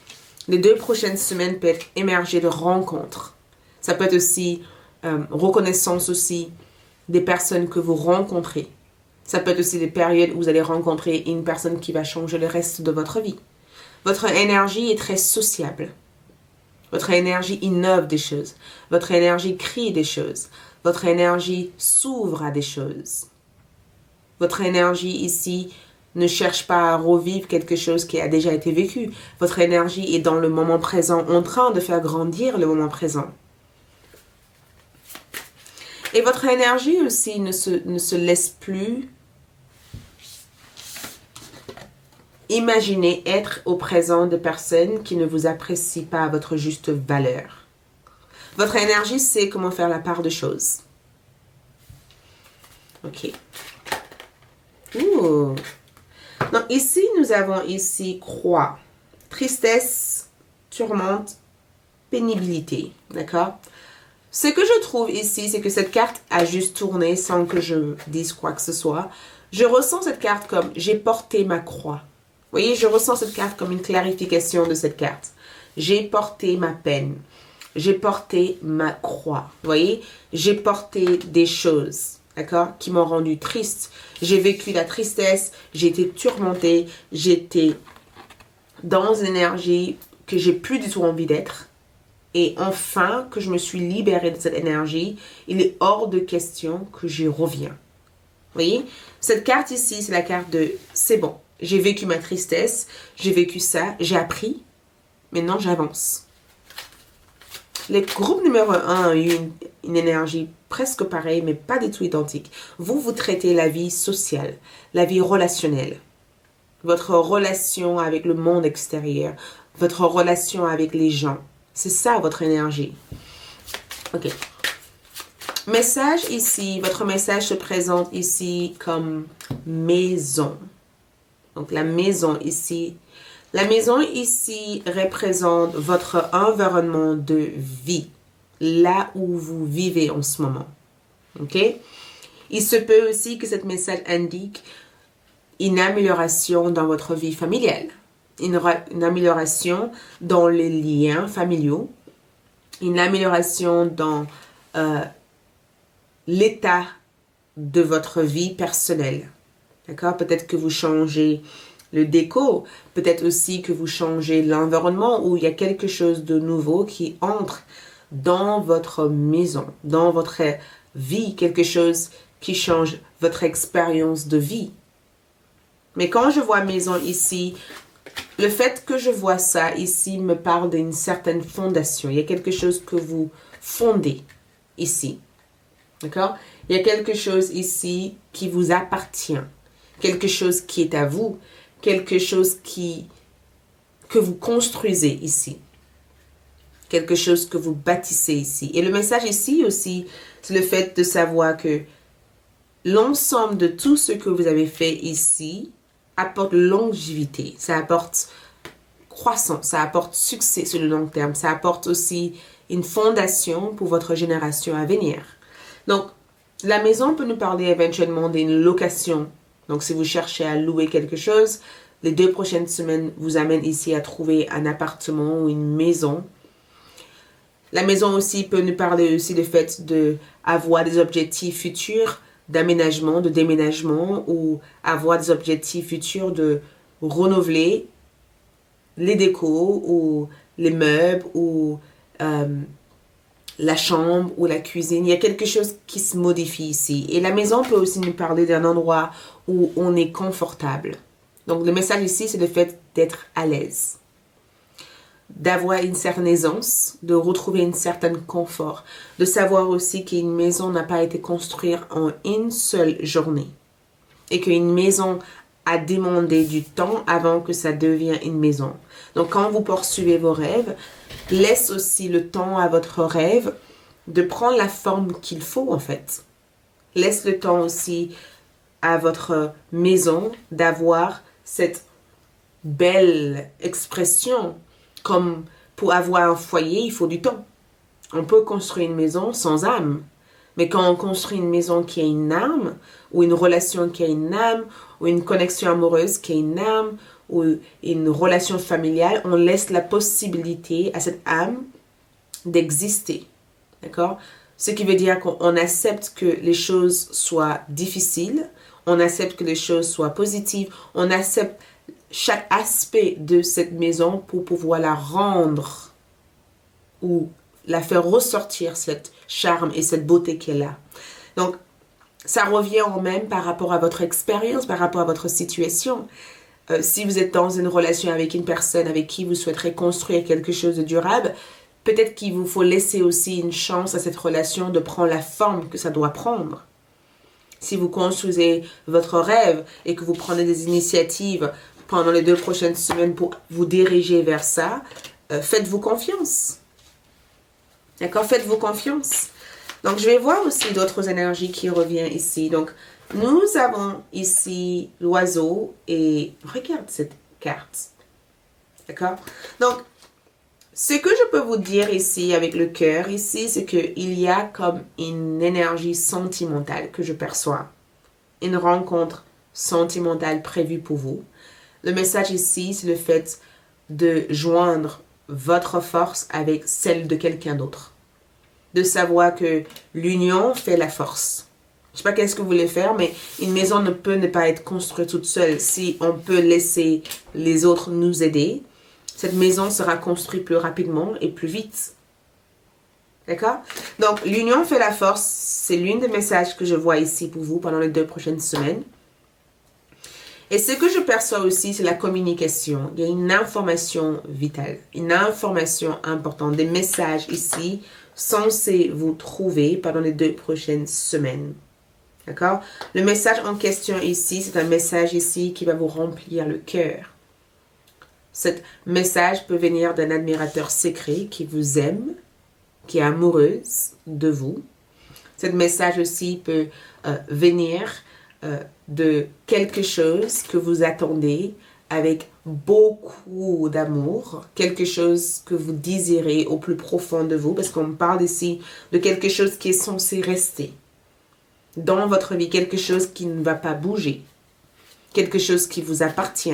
les 2 prochaines semaines peuvent être émergées de rencontres. Ça peut être aussi reconnaissance aussi des personnes que vous rencontrez. Ça peut être aussi des périodes où vous allez rencontrer une personne qui va changer le reste de votre vie. Votre énergie est très sociable. Votre énergie innove des choses. Votre énergie crée des choses. Votre énergie s'ouvre à des choses. Votre énergie ici ne cherche pas à revivre quelque chose qui a déjà été vécu. Votre énergie est dans le moment présent, en train de faire grandir le moment présent. Et votre énergie aussi ne se laisse plus imaginer être au présent de personnes qui ne vous apprécient pas à votre juste valeur. Votre énergie sait comment faire la part de choses. Ok. Ouh. Donc ici, nous avons ici croix, tristesse, tourmente, pénibilité. D'accord? Ce que je trouve ici, c'est que cette carte a juste tourné sans que je dise quoi que ce soit. Je ressens cette carte comme j'ai porté ma croix. Vous voyez, je ressens cette carte comme une clarification de cette carte. J'ai porté ma peine. J'ai porté ma croix. Vous voyez, j'ai porté des choses, d'accord, qui m'ont rendu triste. J'ai vécu la tristesse, j'ai été tourmentée, j'étais dans une énergie que j'ai plus du tout envie d'être. Et enfin, que je me suis libérée de cette énergie, il est hors de question que j'y reviens. Vous voyez? Cette carte ici, c'est la carte de « c'est bon, j'ai vécu ma tristesse, j'ai vécu ça, j'ai appris, maintenant j'avance ». Le groupe numéro 1 a eu une énergie presque pareille, mais pas du tout identique. Vous traitez la vie sociale, la vie relationnelle, votre relation avec le monde extérieur, votre relation avec les gens. C'est ça votre énergie. Ok. Message ici, votre message se présente ici comme maison. Donc la maison ici. La maison ici représente votre environnement de vie. Là où vous vivez en ce moment. Ok? Il se peut aussi que ce message indique une amélioration dans votre vie familiale. Une amélioration dans les liens familiaux, une amélioration dans l'état de votre vie personnelle. D'accord? Peut-être que vous changez le déco, peut-être aussi que vous changez l'environnement où il y a quelque chose de nouveau qui entre dans votre maison, dans votre vie, quelque chose qui change votre expérience de vie. Mais quand je vois maison ici, le fait que je vois ça ici me parle d'une certaine fondation. Il y a quelque chose que vous fondez ici. D'accord? Il y a quelque chose ici qui vous appartient. Quelque chose qui est à vous. Quelque chose que vous construisez ici. Quelque chose que vous bâtissez ici. Et le message ici aussi, c'est le fait de savoir que l'ensemble de tout ce que vous avez fait ici apporte longévité, ça apporte croissance, ça apporte succès sur le long terme, ça apporte aussi une fondation pour votre génération à venir. Donc, la maison peut nous parler éventuellement d'une location. Donc, si vous cherchez à louer quelque chose, les 2 prochaines semaines vous amènent ici à trouver un appartement ou une maison. La maison aussi peut nous parler aussi du fait d'avoir des objectifs futurs d'aménagement, de déménagement ou avoir des objectifs futurs de renouveler les décos ou les meubles ou la chambre ou la cuisine. Il y a quelque chose qui se modifie ici. Et la maison peut aussi nous parler d'un endroit où on est confortable. Donc le message ici, c'est le fait d'être à l'aise, d'avoir une certaine aisance, de retrouver une certaine confort, de savoir aussi qu'une maison n'a pas été construite en une seule journée et qu'une maison à demander du temps avant que ça devienne une maison. Donc, quand vous poursuivez vos rêves, laisse aussi le temps à votre rêve de prendre la forme qu'il faut, en fait. Laisse le temps aussi à votre maison d'avoir cette belle expression. Comme pour avoir un foyer, il faut du temps. On peut construire une maison sans âme. Mais quand on construit une maison qui a une âme, ou une relation qui a une âme, ou une connexion amoureuse qui a une âme, ou une relation familiale, on laisse la possibilité à cette âme d'exister. D'accord? Ce qui veut dire qu'on accepte que les choses soient difficiles, on accepte que les choses soient positives, on accepte chaque aspect de cette maison pour pouvoir la rendre ou la faire ressortir cette charme et cette beauté qu'elle a. Donc, ça revient au même par rapport à votre expérience, par rapport à votre situation. Si vous êtes dans une relation avec une personne avec qui vous souhaiterez construire quelque chose de durable, peut-être qu'il vous faut laisser aussi une chance à cette relation de prendre la forme que ça doit prendre. Si vous construisez votre rêve et que vous prenez des initiatives pendant les 2 prochaines semaines pour vous diriger vers ça, faites-vous confiance. D'accord? Faites-vous confiance. Donc, je vais voir aussi d'autres énergies qui reviennent ici. Donc, nous avons ici l'oiseau et regarde cette carte. D'accord? Donc, ce que je peux vous dire ici avec le cœur ici, c'est qu'il y a comme une énergie sentimentale que je perçois. Une rencontre sentimentale prévue pour vous. Le message ici, c'est le fait de joindre votre force avec celle de quelqu'un d'autre. De savoir que l'union fait la force. Je ne sais pas qu'est-ce que vous voulez faire, mais une maison ne peut ne pas être construite toute seule. Si on peut laisser les autres nous aider, cette maison sera construite plus rapidement et plus vite. D'accord? Donc, l'union fait la force. C'est l'un des messages que je vois ici pour vous pendant les 2 prochaines semaines. Et ce que je perçois aussi, c'est la communication. Il y a une information vitale, une information importante, des messages ici censés vous trouver pendant les 2 prochaines semaines. D'accord? Le message en question ici, c'est un message ici qui va vous remplir le cœur. Ce message peut venir d'un admirateur secret qui vous aime, qui est amoureuse de vous. Ce message aussi peut venir de quelque chose que vous attendez avec beaucoup d'amour, quelque chose que vous désirez au plus profond de vous, parce qu'on parle ici de quelque chose qui est censé rester dans votre vie, quelque chose qui ne va pas bouger, quelque chose qui vous appartient.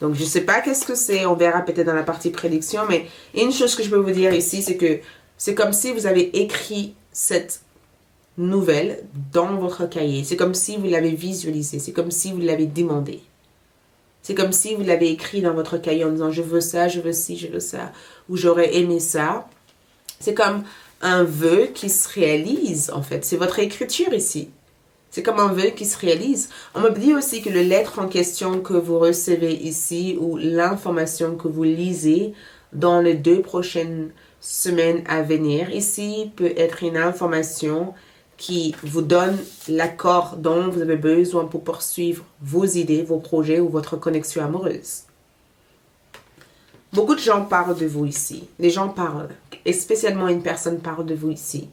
Donc, je ne sais pas qu'est-ce que c'est, on verra peut-être dans la partie prédiction, mais une chose que je peux vous dire ici, c'est que c'est comme si vous avez écrit cette nouvelle dans votre cahier. C'est comme si vous l'avez visualisé, c'est comme si vous l'avez demandé. C'est comme si vous l'avez écrit dans votre cahier en disant « je veux ça, je veux ci, je veux ça » ou « j'aurais aimé ça ». C'est comme un vœu qui se réalise, en fait. C'est votre écriture ici. C'est comme un vœu qui se réalise. On me dit aussi que le lettre en question que vous recevez ici ou l'information que vous lisez dans les 2 prochaines semaines à venir ici peut être une information qui vous donne l'accord dont vous avez besoin pour poursuivre vos idées, vos projets ou votre connexion amoureuse. Beaucoup de gens parlent de vous ici. Les gens parlent, et spécialement une personne parle de vous ici.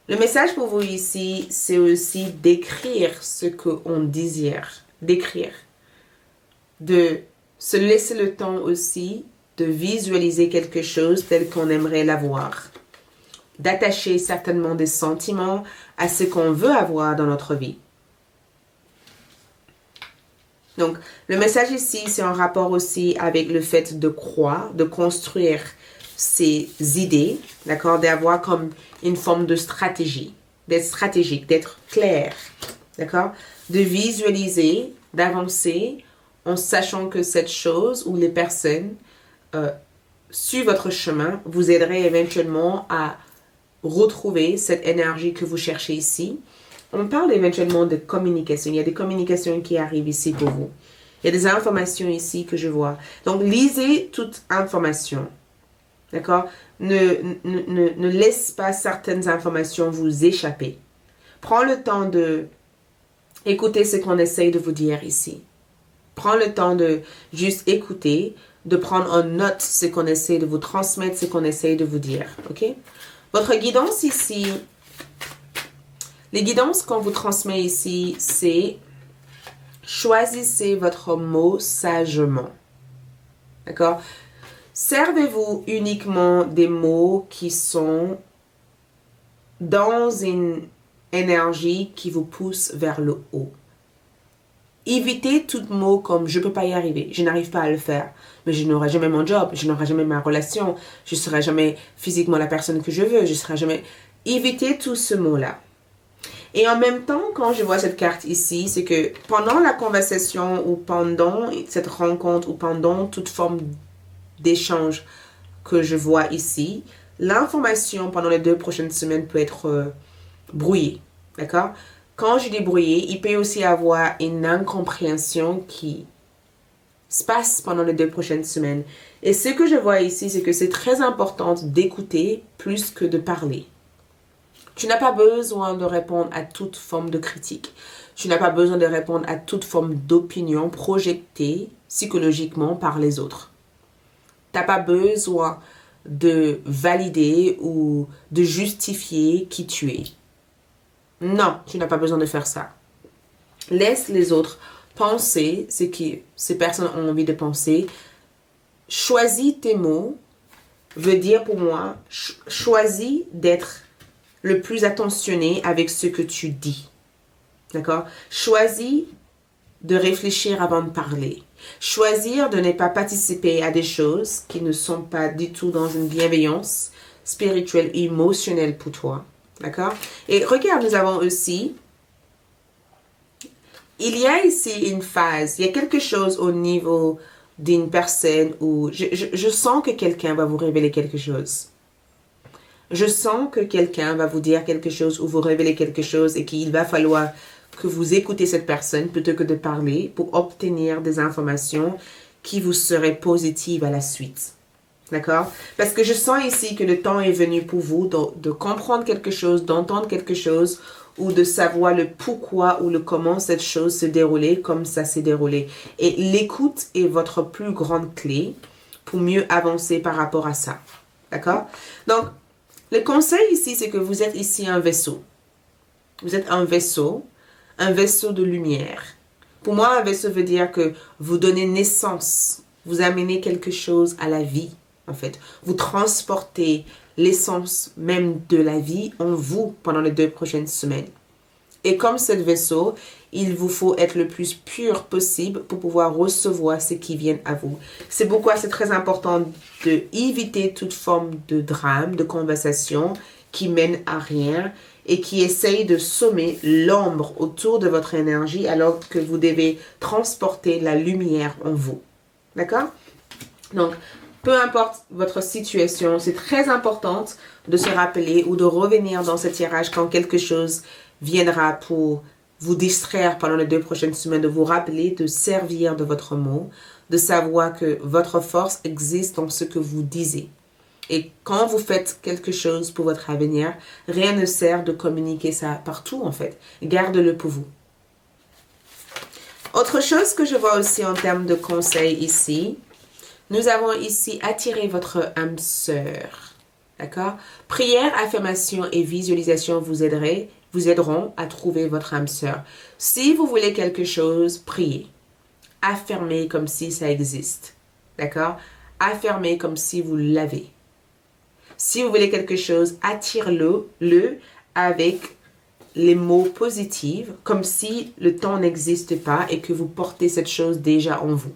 Le message pour vous ici, c'est aussi d'écrire ce qu'on désire, d'écrire. De se laisser le temps aussi de visualiser quelque chose tel qu'on aimerait l'avoir. D'attacher certainement des sentiments à ce qu'on veut avoir dans notre vie. Donc, le message ici, c'est en rapport aussi avec le fait de croire, de construire ses idées, d'accord, d'avoir comme une forme de stratégie, d'être stratégique, d'être clair, d'accord, de visualiser, d'avancer en sachant que cette chose ou les personnes sur votre chemin vous aideraient éventuellement à retrouver cette énergie que vous cherchez ici. On parle éventuellement de communication. Il y a des communications qui arrivent ici pour vous. Il y a des informations ici que je vois. Donc, lisez toute information. D'accord? Ne laisse pas certaines informations vous échapper. Prends le temps de Écoutez ce qu'on essaye de vous dire ici. Prends le temps de juste écouter, de prendre en note ce qu'on essaie de vous transmettre, ce qu'on essaie de vous dire. Ok? Votre guidance ici, les guidances qu'on vous transmet ici, c'est choisissez votre mot sagement. D'accord? Servez-vous uniquement des mots qui sont dans une énergie qui vous pousse vers le haut. Évitez tout mot comme je ne peux pas y arriver, je n'arrive pas à le faire, mais je n'aurai jamais mon job, je n'aurai jamais ma relation, je ne serai jamais physiquement la personne que je veux, je serai jamais... Évitez tout ce mot-là. Et en même temps, quand je vois cette carte ici, c'est que pendant la conversation ou pendant cette rencontre ou pendant toute forme d'échange que je vois ici, l'information pendant les 2 prochaines semaines peut être brouillée. D'accord? Quand je dis brouillée, il peut aussi avoir une incompréhension qui se passe pendant les 2 prochaines semaines. Et ce que je vois ici, c'est que c'est très important d'écouter plus que de parler. Tu n'as pas besoin de répondre à toute forme de critique. Tu n'as pas besoin de répondre à toute forme d'opinion projetée psychologiquement par les autres. Tu n'as pas besoin de valider ou de justifier qui tu es. Non, tu n'as pas besoin de faire ça. Laisse les autres penser ce que ces personnes ont envie de penser. Choisis tes mots, veut dire pour moi, choisis d'être le plus attentionné avec ce que tu dis. D'accord? Choisis de réfléchir avant de parler. Choisir de ne pas participer à des choses qui ne sont pas du tout dans une bienveillance spirituelle et émotionnelle pour toi. D'accord? Et regarde, nous avons aussi, il y a ici une phase, il y a quelque chose au niveau d'une personne où je sens que quelqu'un va vous révéler quelque chose. Je sens que quelqu'un va vous dire quelque chose ou vous révéler quelque chose et qu'il va falloir que vous écoutez cette personne plutôt que de parler pour obtenir des informations qui vous seraient positives à la suite. D'accord? Parce que je sens ici que le temps est venu pour vous de comprendre quelque chose, d'entendre quelque chose ou de savoir le pourquoi ou le comment cette chose se déroulait comme ça s'est déroulé. Et l'écoute est votre plus grande clé pour mieux avancer par rapport à ça. D'accord? Donc, le conseil ici, c'est que vous êtes ici un vaisseau. Vous êtes un vaisseau de lumière. Pour moi, un vaisseau veut dire que vous donnez naissance, vous amenez quelque chose à la vie, en fait. Vous transportez l'essence même de la vie en vous pendant les 2 prochaines semaines. Et comme ce vaisseau, il vous faut être le plus pur possible pour pouvoir recevoir ce qui vient à vous. C'est pourquoi c'est très important d'éviter toute forme de drame, de conversation qui mène à rien et qui essaye de sommer l'ombre autour de votre énergie alors que vous devez transporter la lumière en vous. D'accord? Donc, peu importe votre situation, c'est très important de se rappeler ou de revenir dans ce tirage quand quelque chose viendra pour vous distraire pendant les 2 prochaines semaines, de vous rappeler de servir de votre mot, de savoir que votre force existe dans ce que vous disiez. Et quand vous faites quelque chose pour votre avenir, rien ne sert de communiquer ça partout en fait. Garde-le pour vous. Autre chose que je vois aussi en termes de conseils ici, nous avons ici attiré votre âme sœur. D'accord? Prière, affirmation et visualisation vous aideront à trouver votre âme sœur. Si vous voulez quelque chose, priez. Affirmez comme si ça existe. D'accord? Affirmez comme si vous l'avez. Si vous voulez quelque chose, attire-le avec les mots positifs, comme si le temps n'existe pas et que vous portez cette chose déjà en vous.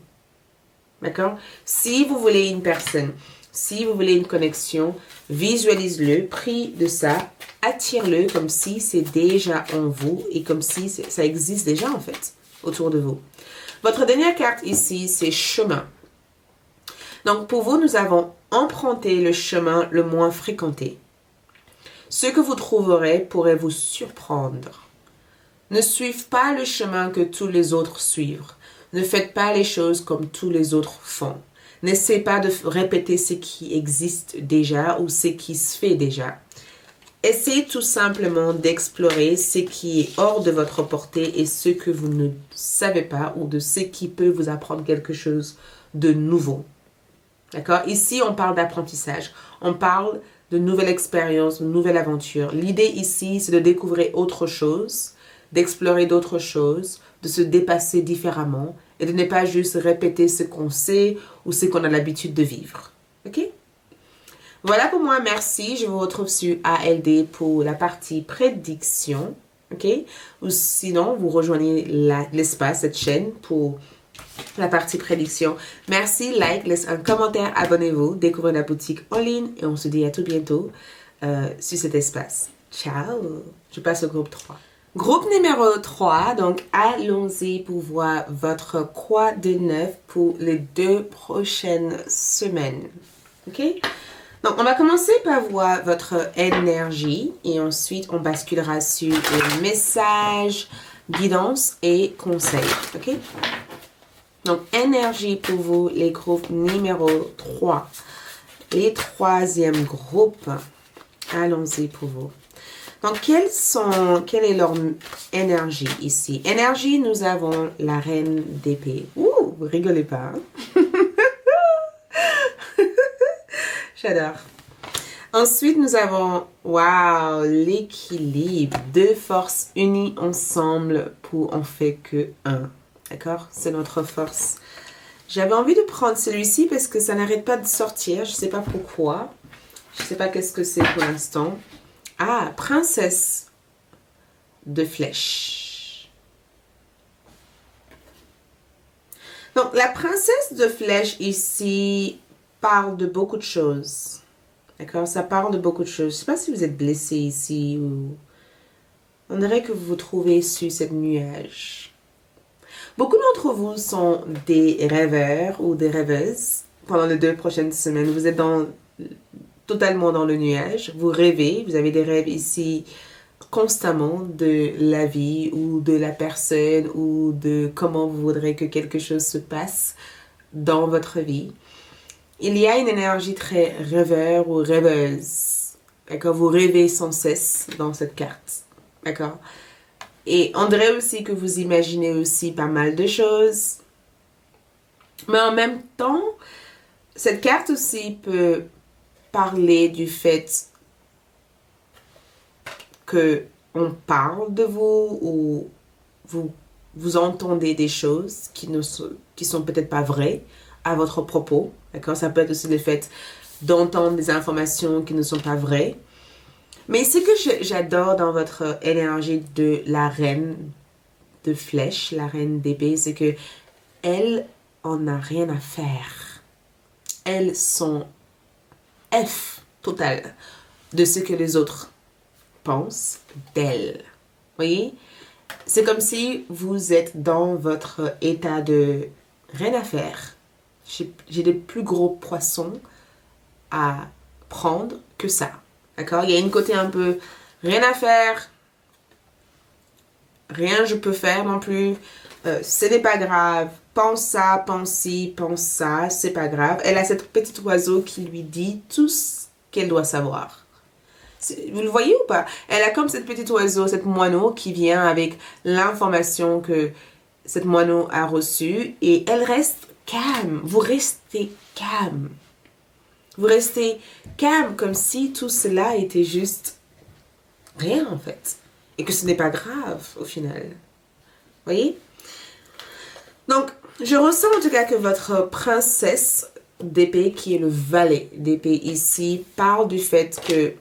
D'accord? Si vous voulez une personne, si vous voulez une connexion, visualise-le, prie de ça, attire-le comme si c'est déjà en vous et comme si ça existe déjà en fait autour de vous. Votre dernière carte ici, c'est chemin. Donc pour vous, nous avons emprunté le chemin le moins fréquenté. Ce que vous trouverez pourrait vous surprendre. Ne suivez pas le chemin que tous les autres suivent. Ne faites pas les choses comme tous les autres font. N'essayez pas de répéter ce qui existe déjà ou ce qui se fait déjà. essayez tout simplement d'explorer ce qui est hors de votre portée et ce que vous ne savez pas ou de ce qui peut vous apprendre quelque chose de nouveau. D'accord? Ici, on parle d'apprentissage. On parle de nouvelles expériences, de nouvelles aventures. L'idée ici, c'est de découvrir autre chose, d'explorer d'autres choses, de se dépasser différemment et de ne pas juste répéter ce qu'on sait ou ce qu'on a l'habitude de vivre. OK? Voilà pour moi, merci. Je vous retrouve sur ALD pour la partie prédiction. OK? Ou sinon, vous rejoignez l'espace, cette chaîne pour la partie prédiction. Merci, like, laissez un commentaire, abonnez-vous, découvrez la boutique en ligne et on se dit à tout bientôt sur cet espace. Ciao! Je passe au groupe 3. Groupe numéro 3, donc allons-y pour voir votre quoi de neuf pour les 2 prochaines semaines. OK? Donc, on va commencer par voir votre énergie et ensuite on basculera sur les messages, guidance et conseils. OK? Donc, énergie pour vous, les groupes numéro 3. Les 3e groupes. Allons-y pour vous. Donc, quelle est leur énergie ici? Énergie, nous avons la reine d'épée. Ouh, vous rigolez pas. Hein? J'adore. Ensuite, nous avons, waouh, l'équilibre. 2 forces unies ensemble pour en fait que 1. D'accord? C'est notre force. J'avais envie de prendre celui-ci parce que ça n'arrête pas de sortir. Je ne sais pas pourquoi. Je ne sais pas qu'est-ce que c'est pour l'instant. Ah, princesse de flèche. Donc, la princesse de flèche ici parle de beaucoup de choses. D'accord? Ça parle de beaucoup de choses. Je ne sais pas si vous êtes blessé ici ou... On dirait que vous vous trouvez sur cette nuage. Beaucoup d'entre vous sont des rêveurs ou des rêveuses pendant les 2 prochaines semaines. Vous êtes totalement dans le nuage. Vous rêvez. Vous avez des rêves ici constamment de la vie ou de la personne ou de comment vous voudrez que quelque chose se passe dans votre vie. Il y a une énergie très rêveur ou rêveuse. D'accord? Vous rêvez sans cesse dans cette carte. D'accord? Et on dirait aussi que vous imaginez aussi pas mal de choses. Mais en même temps, cette carte aussi peut parler du fait que on parle de vous ou vous entendez des choses qui sont peut-être pas vraies à votre propos. D'accord? Ça peut être aussi le fait d'entendre des informations qui ne sont pas vraies. Mais ce que j'adore dans votre énergie de la reine de flèche, la reine d'épée, c'est que elle en a rien à faire. Elles sont F total de ce que les autres pensent d'elle. Voyez? C'est comme si vous êtes dans votre état de rien à faire. J'ai des plus gros poissons à prendre que ça. D'accord? Il y a une côté un peu rien à faire. Rien je peux faire non plus. Ce n'est pas grave. Pense ça, pense ci, pense ça. C'est pas grave. Elle a cette petite oiseau qui lui dit tout ce qu'elle doit savoir. Vous le voyez ou pas? Elle a comme cette petite oiseau, cette moineau qui vient avec l'information que cette moineau a reçue. Et elle reste calme. Vous restez calme. Vous restez calme comme si tout cela était juste rien en fait. Et que ce n'est pas grave au final. Voyez? Donc, je ressens en tout cas que votre princesse d'épée, qui est le valet d'épée ici, parle du fait que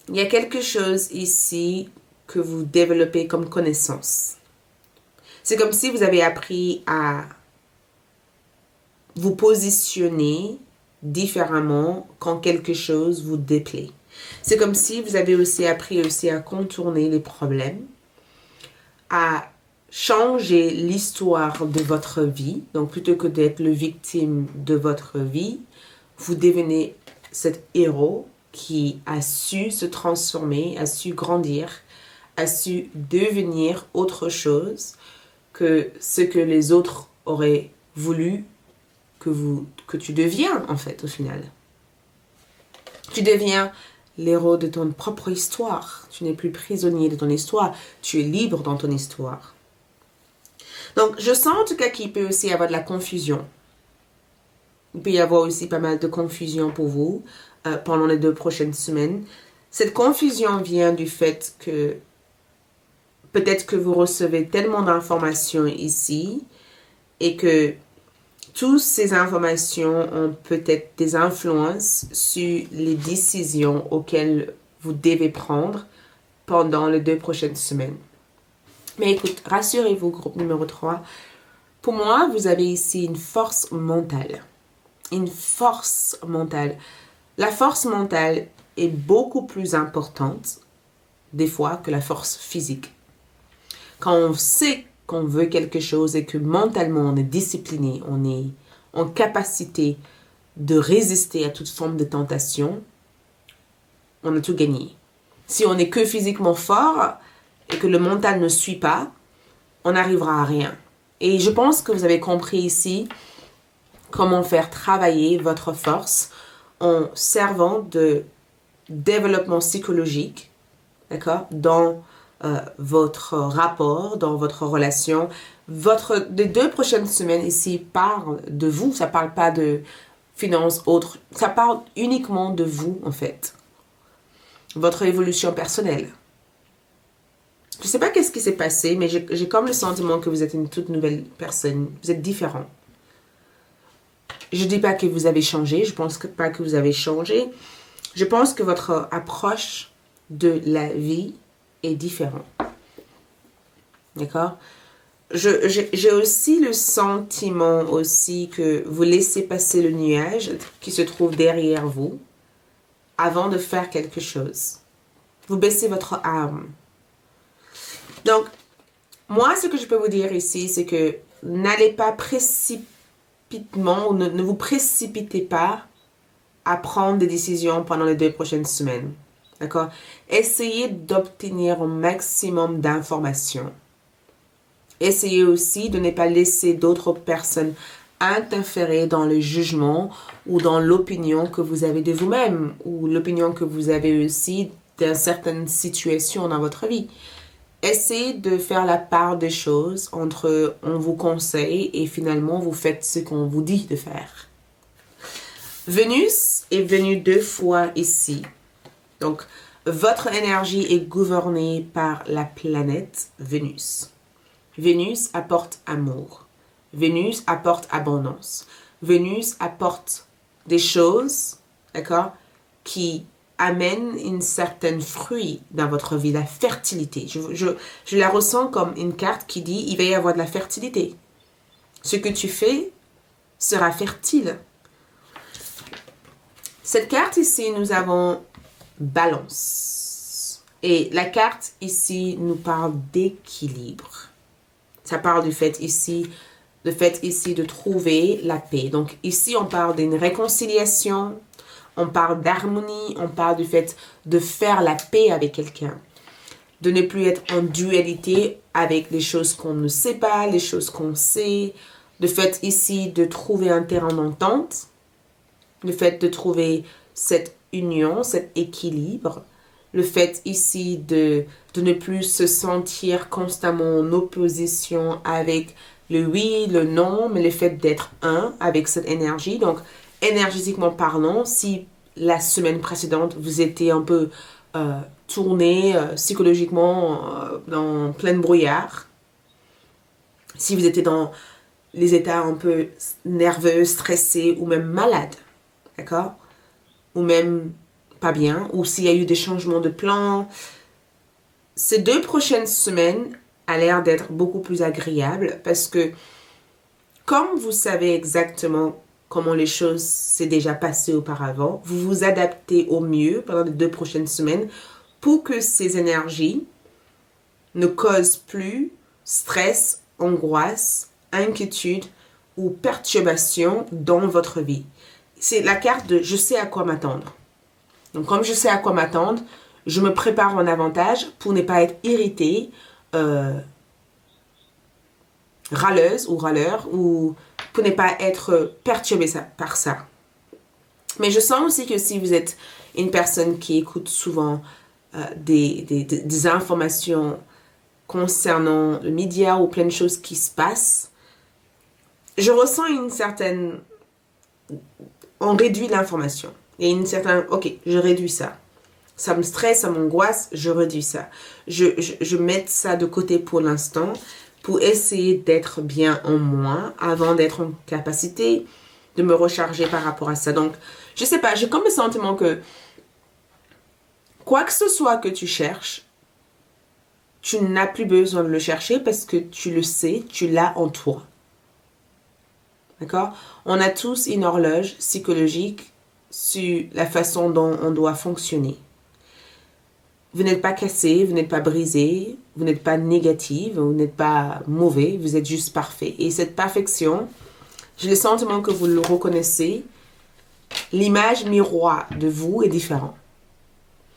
il y a quelque chose ici que vous développez comme connaissance. C'est comme si vous avez appris à vous positionner différemment quand quelque chose vous déplaît. C'est comme si vous avez aussi appris aussi à contourner les problèmes, à changer l'histoire de votre vie. Donc, plutôt que d'être le victime de votre vie, vous devenez cet héros qui a su se transformer, a su grandir, a su devenir autre chose que ce que les autres auraient voulu que tu deviens, en fait, au final. Tu deviens l'héros de ton propre histoire. Tu n'es plus prisonnier de ton histoire. Tu es libre dans ton histoire. Donc, je sens en tout cas qu'il peut aussi y avoir de la confusion. Il peut y avoir aussi pas mal de confusion pour vous pendant les 2 prochaines semaines. Cette confusion vient du fait que peut-être que vous recevez tellement d'informations ici et que toutes ces informations ont peut-être des influences sur les décisions auxquelles vous devez prendre pendant les 2 prochaines semaines. Mais écoute, rassurez-vous, groupe numéro 3. Pour moi, vous avez ici une force mentale. Une force mentale. La force mentale est beaucoup plus importante des fois que la force physique. Quand on sait qu'on veut quelque chose et que mentalement on est discipliné, on est en capacité de résister à toute forme de tentation, on a tout gagné. Si on n'est que physiquement fort et que le mental ne suit pas, on n'arrivera à rien. Et je pense que vous avez compris ici comment faire travailler votre force en servant de développement psychologique, d'accord, dans votre rapport, dans votre relation. Les 2 prochaines semaines ici parlent de vous, ça parle pas de finances autres, ça parle uniquement de vous en fait. Votre évolution personnelle. Je sais pas qu'est-ce qui s'est passé, mais j'ai comme le sentiment que vous êtes une toute nouvelle personne. Vous êtes différent. Je dis pas que vous avez changé, je pense pas que vous avez changé. Je pense que votre approche de la vie est différente. D'accord? J'ai aussi le sentiment aussi que vous laissez passer le nuage qui se trouve derrière vous avant de faire quelque chose. Vous baissez votre arme. Donc, moi, ce que je peux vous dire ici, c'est que n'allez pas précipitamment, ou ne vous précipitez pas à prendre des décisions pendant les 2 prochaines semaines. D'accord? Essayez d'obtenir un maximum d'informations. Essayez aussi de ne pas laisser d'autres personnes interférer dans le jugement ou dans l'opinion que vous avez de vous-même ou l'opinion que vous avez aussi de certaines situations dans votre vie. Essayez de faire la part des choses entre on vous conseille et finalement vous faites ce qu'on vous dit de faire. Vénus est venue 2 fois ici. Donc, votre énergie est gouvernée par la planète Vénus. Vénus apporte amour. Vénus apporte abondance. Vénus apporte des choses, d'accord, qui amènent une certaine fruit dans votre vie, la fertilité. Je la ressens comme une carte qui dit il va y avoir de la fertilité. Ce que tu fais sera fertile. Cette carte ici, nous avons balance. Et la carte ici nous parle d'équilibre. Ça parle du fait ici de trouver la paix. Donc ici, on parle d'une réconciliation, on parle d'harmonie, on parle du fait de faire la paix avec quelqu'un. De ne plus être en dualité avec les choses qu'on ne sait pas, les choses qu'on sait. Le fait ici de trouver un terrain d'entente. Le fait de trouver cette union, cet équilibre. Le fait ici de ne plus se sentir constamment en opposition avec le oui, le non, mais le fait d'être un avec cette énergie. Donc, énergétiquement parlant, si la semaine précédente, vous étiez un peu tourné psychologiquement dans plein brouillard, si vous étiez dans les états un peu nerveux, stressés ou même malades, d'accord? Ou même pas bien, ou s'il y a eu des changements de plan. Ces 2 prochaines semaines a l'air d'être beaucoup plus agréables parce que comme vous savez exactement comment les choses s'est déjà passées auparavant, vous vous adaptez au mieux pendant les 2 prochaines semaines pour que ces énergies ne causent plus stress, angoisse, inquiétude ou perturbation dans votre vie. C'est la carte de « je sais à quoi m'attendre ». Donc, comme je sais à quoi m'attendre, je me prépare en avantage pour ne pas être irritée, râleuse ou râleur, ou pour ne pas être perturbée par ça. Mais je sens aussi que si vous êtes une personne qui écoute souvent des informations concernant le média ou plein de choses qui se passent, je ressens une certaine... On réduit l'information. Il y a une certaine... Ok, je réduis ça. Ça me stresse, ça m'angoisse, je réduis ça. Je mets ça de côté pour l'instant pour essayer d'être bien en moi avant d'être en capacité de me recharger par rapport à ça. Donc, je sais pas, j'ai comme le sentiment que quoi que ce soit que tu cherches, tu n'as plus besoin de le chercher parce que tu le sais, tu l'as en toi. D'accord? On a tous une horloge psychologique sur la façon dont on doit fonctionner. Vous n'êtes pas cassé, vous n'êtes pas brisé, vous n'êtes pas négative, vous n'êtes pas mauvais, vous êtes juste parfait. Et cette perfection, j'ai le sentiment que vous le reconnaissez, l'image miroir de vous est différente.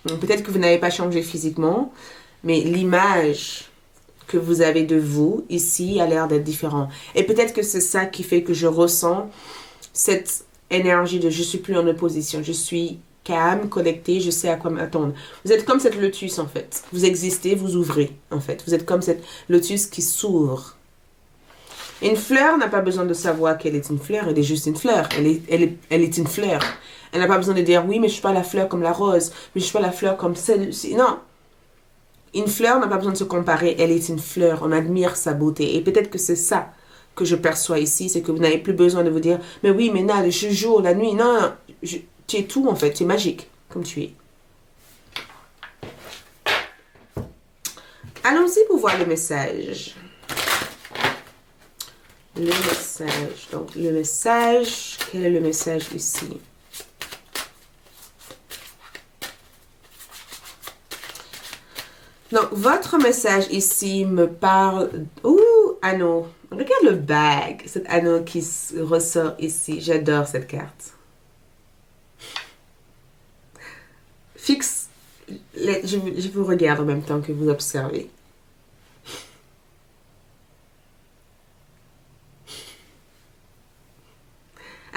Peut-être que vous n'avez pas changé physiquement, mais l'image que vous avez de vous ici a l'air d'être différente. Et peut-être que c'est ça qui fait que je ressens cette énergie de je suis plus en opposition, je suis calme, connecté, je sais à quoi m'attendre. Vous êtes comme cette lotus en fait. Vous existez, vous ouvrez en fait. Vous êtes comme cette lotus qui s'ouvre. Une fleur n'a pas besoin de savoir qu'elle est une fleur, elle est juste une fleur. Elle est une fleur. Elle n'a pas besoin de dire oui, mais je ne suis pas la fleur comme la rose, mais je ne suis pas la fleur comme celle-ci. Non. Une fleur n'a pas besoin de se comparer, elle est une fleur. On admire sa beauté. Et peut-être que c'est ça que je perçois ici, c'est que vous n'avez plus besoin de vous dire mais oui, mais non, le jour, la nuit, non, tu es tout en fait, tu es magique comme tu es. Allons-y pour voir le message. Le message. Donc, le message. Quel est le message ici? Donc, votre message ici me parle... Ouh, anneau. Regarde le bag. Cet anneau qui ressort ici. J'adore cette carte. Fixe. Je vous regarde en même temps que vous observez.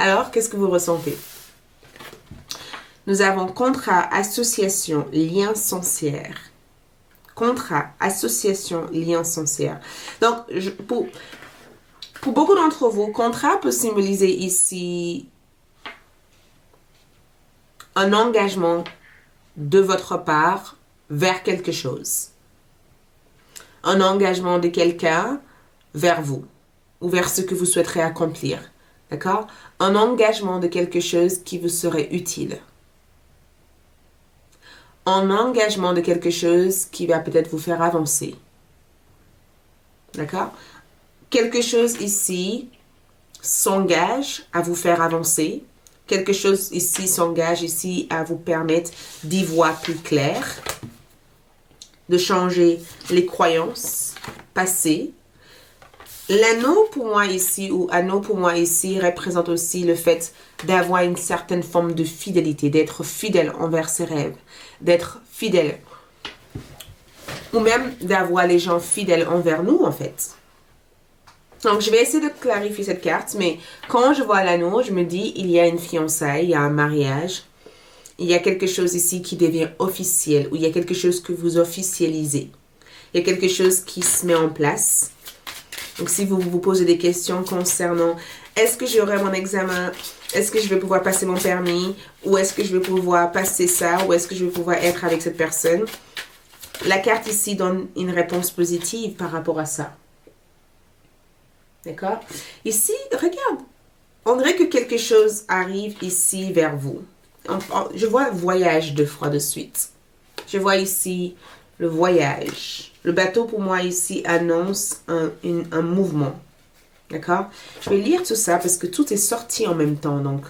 Alors, qu'est-ce que vous ressentez? Nous avons contrat, association, lien sincère. Contrat, association, lien sincère. Donc, pour beaucoup d'entre vous, contrat peut symboliser ici un engagement de votre part vers quelque chose. Un engagement de quelqu'un vers vous ou vers ce que vous souhaiterez accomplir. D'accord? Un engagement de quelque chose qui vous serait utile. Un engagement de quelque chose qui va peut-être vous faire avancer. D'accord? Quelque chose ici s'engage à vous faire avancer. Quelque chose ici s'engage ici à vous permettre d'y voir plus clair. De changer les croyances passées. L'anneau pour moi ici, ou anneau pour moi ici, représente aussi le fait d'avoir une certaine forme de fidélité, d'être fidèle envers ses rêves, d'être fidèle, ou même d'avoir les gens fidèles envers nous en fait. Donc je vais essayer de clarifier cette carte, mais quand je vois l'anneau, je me dis il y a une fiançaille, il y a un mariage, il y a quelque chose ici qui devient officiel, ou il y a quelque chose que vous officialisez, il y a quelque chose qui se met en place. Donc, si vous vous posez des questions concernant est-ce que j'aurai mon examen, est-ce que je vais pouvoir passer mon permis, ou est-ce que je vais pouvoir passer ça, ou est-ce que je vais pouvoir être avec cette personne, la carte ici donne une réponse positive par rapport à ça. D'accord? Ici, regarde, on dirait que quelque chose arrive ici vers vous. Je vois voyage 2 fois de suite. Je vois ici le voyage. Le bateau, pour moi, ici, annonce un mouvement. D'accord? Je vais lire tout ça parce que tout est sorti en même temps. Donc,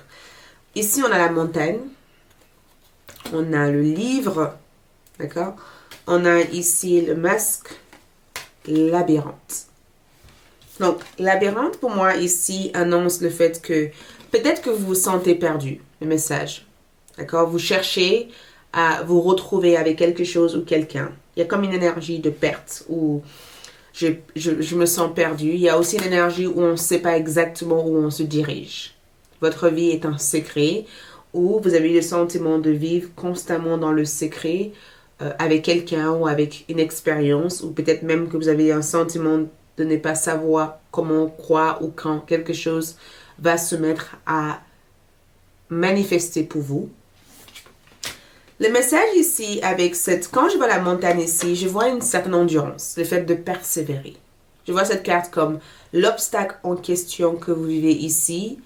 ici, on a la montagne. On a le livre. D'accord? On a ici le masque. Labyrinthe. Donc, labyrinthe, pour moi, ici, annonce le fait que peut-être que vous vous sentez perdu. Le message. D'accord? Vous cherchez à vous retrouver avec quelque chose ou quelqu'un. Il y a comme une énergie de perte où je me sens perdue. Il y a aussi une énergie où on ne sait pas exactement où on se dirige. Votre vie est un secret ou vous avez eu le sentiment de vivre constamment dans le secret avec quelqu'un ou avec une expérience, ou peut-être même que vous avez un sentiment de ne pas savoir comment, quoi ou quand quelque chose va se mettre à manifester pour vous. Le message ici avec quand je vois la montagne ici, je vois une certaine endurance, le fait de persévérer. Je vois cette carte comme l'obstacle en question que vous vivez ici.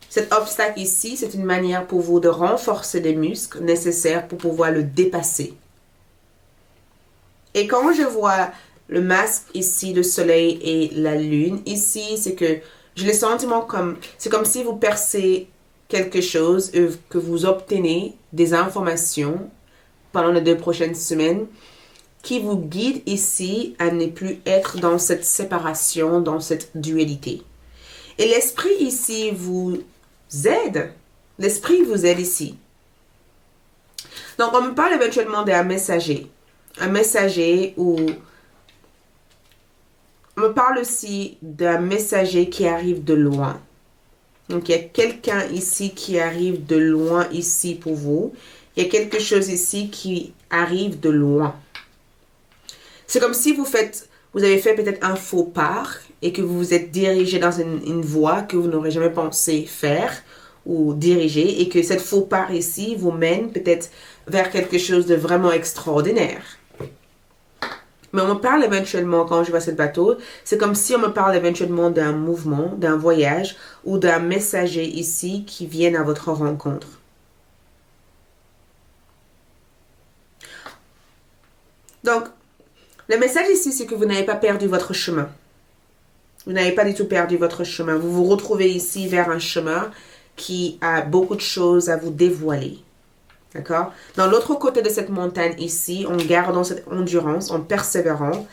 Cet obstacle ici, c'est une manière pour vous de renforcer les muscles nécessaires pour pouvoir le dépasser. Et quand je vois le masque ici, le soleil et la lune, ici, c'est que j'ai le sentiment comme, c'est comme si vous percez quelque chose, que vous obtenez des informations pendant les 2 prochaines semaines qui vous guident ici à ne plus être dans cette séparation, dans cette dualité. Et l'esprit ici vous aide. L'esprit vous aide ici. Donc, on me parle éventuellement d'un messager. Un messager ou... On me parle aussi d'un messager qui arrive de loin. Donc, il y a quelqu'un ici qui arrive de loin ici pour vous. Il y a quelque chose ici qui arrive de loin. C'est comme si vous avez fait peut-être un faux pas et que vous vous êtes dirigé dans une voie que vous n'aurez jamais pensé faire ou diriger, et que cette faux pas ici vous mène peut-être vers quelque chose de vraiment extraordinaire. Mais on me parle éventuellement, quand je vois ce bateau, c'est comme si on me parle éventuellement d'un mouvement, d'un voyage ou d'un messager ici qui vienne à votre rencontre. Donc, le message ici, c'est que vous n'avez pas perdu votre chemin. Vous n'avez pas du tout perdu votre chemin. Vous vous retrouvez ici vers un chemin qui a beaucoup de choses à vous dévoiler. D'accord? Dans l'autre côté de cette montagne ici, en gardant cette endurance, en persévérant,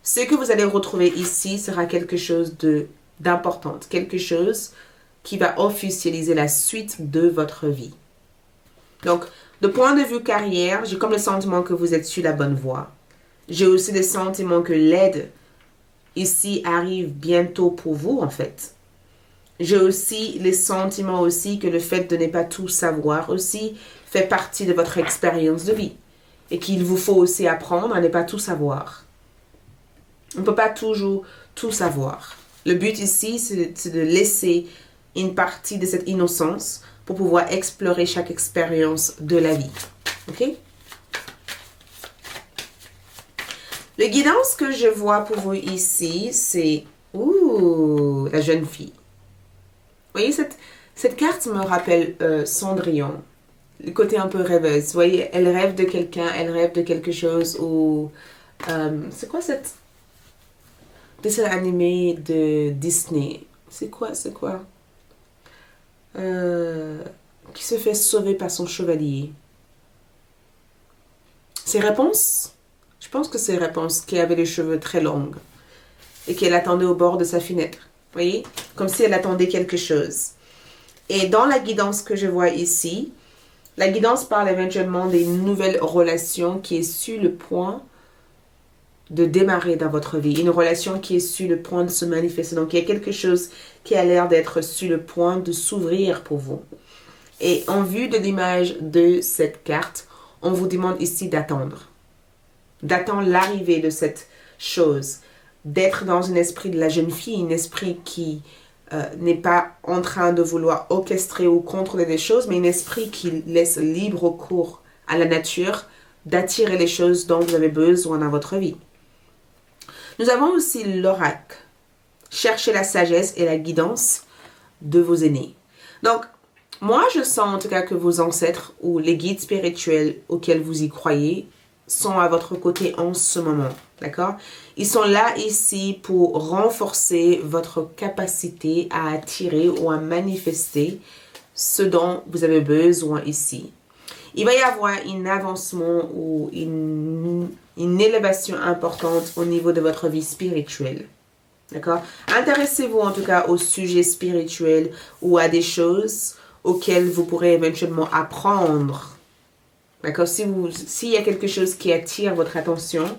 ce que vous allez retrouver ici sera quelque chose d'important, quelque chose qui va officialiser la suite de votre vie. Donc, de point de vue carrière, j'ai comme le sentiment que vous êtes sur la bonne voie. J'ai aussi le sentiment que l'aide ici arrive bientôt pour vous, en fait. J'ai aussi le sentiment aussi que le fait de ne pas tout savoir aussi fait partie de votre expérience de vie. Et qu'il vous faut aussi apprendre à ne pas tout savoir. On ne peut pas toujours tout savoir. Le but ici, c'est de laisser une partie de cette innocence pour pouvoir explorer chaque expérience de la vie. OK? Le guidance que je vois pour vous ici, c'est la jeune fille. Vous voyez, cette carte me rappelle Cendrillon. Le côté un peu rêveuse. Vous voyez, elle rêve de quelqu'un, elle rêve de quelque chose ou... c'est quoi cette dessin animé de Disney? C'est quoi? Qui se fait sauver par son chevalier. C'est Réponse? Je pense que c'est Réponse qui avait les cheveux très longs et qu'elle attendait au bord de sa fenêtre. Vous voyez? Comme si elle attendait quelque chose. Et dans la guidance que je vois ici, la guidance parle éventuellement des nouvelles relations qui est sur le point de démarrer dans votre vie. Une relation qui est sur le point de se manifester. Donc, il y a quelque chose qui a l'air d'être sur le point de s'ouvrir pour vous. Et en vue de l'image de cette carte, on vous demande ici d'attendre. D'attendre l'arrivée de cette chose. D'être dans un esprit de la jeune fille, un esprit qui n'est pas en train de vouloir orchestrer ou contrôler les choses, mais un esprit qui laisse libre cours à la nature d'attirer les choses dont vous avez besoin dans votre vie. Nous avons aussi l'oracle. Cherchez la sagesse et la guidance de vos aînés. Donc, moi, je sens en tout cas que vos ancêtres ou les guides spirituels auxquels vous y croyez sont à votre côté en ce moment. D'accord? Ils sont là ici pour renforcer votre capacité à attirer ou à manifester ce dont vous avez besoin ici. Il va y avoir un avancement ou une élévation importante au niveau de votre vie spirituelle. D'accord? Intéressez-vous en tout cas au sujet spirituel ou à des choses auxquelles vous pourrez éventuellement apprendre. D'accord? S'il y a quelque chose qui attire votre attention,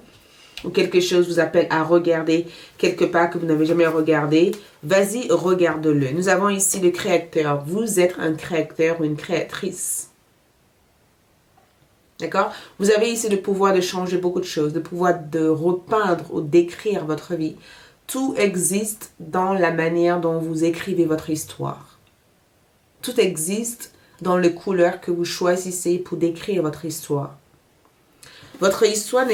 ou quelque chose vous appelle à regarder quelque part que vous n'avez jamais regardé, vas-y, regarde-le. Nous avons ici le créateur. Vous êtes un créateur ou une créatrice. D'accord? Vous avez ici le pouvoir de changer beaucoup de choses, le pouvoir de repeindre ou d'écrire votre vie. Tout existe dans la manière dont vous écrivez votre histoire. Tout existe dans les couleurs que vous choisissez pour décrire votre histoire. Votre histoire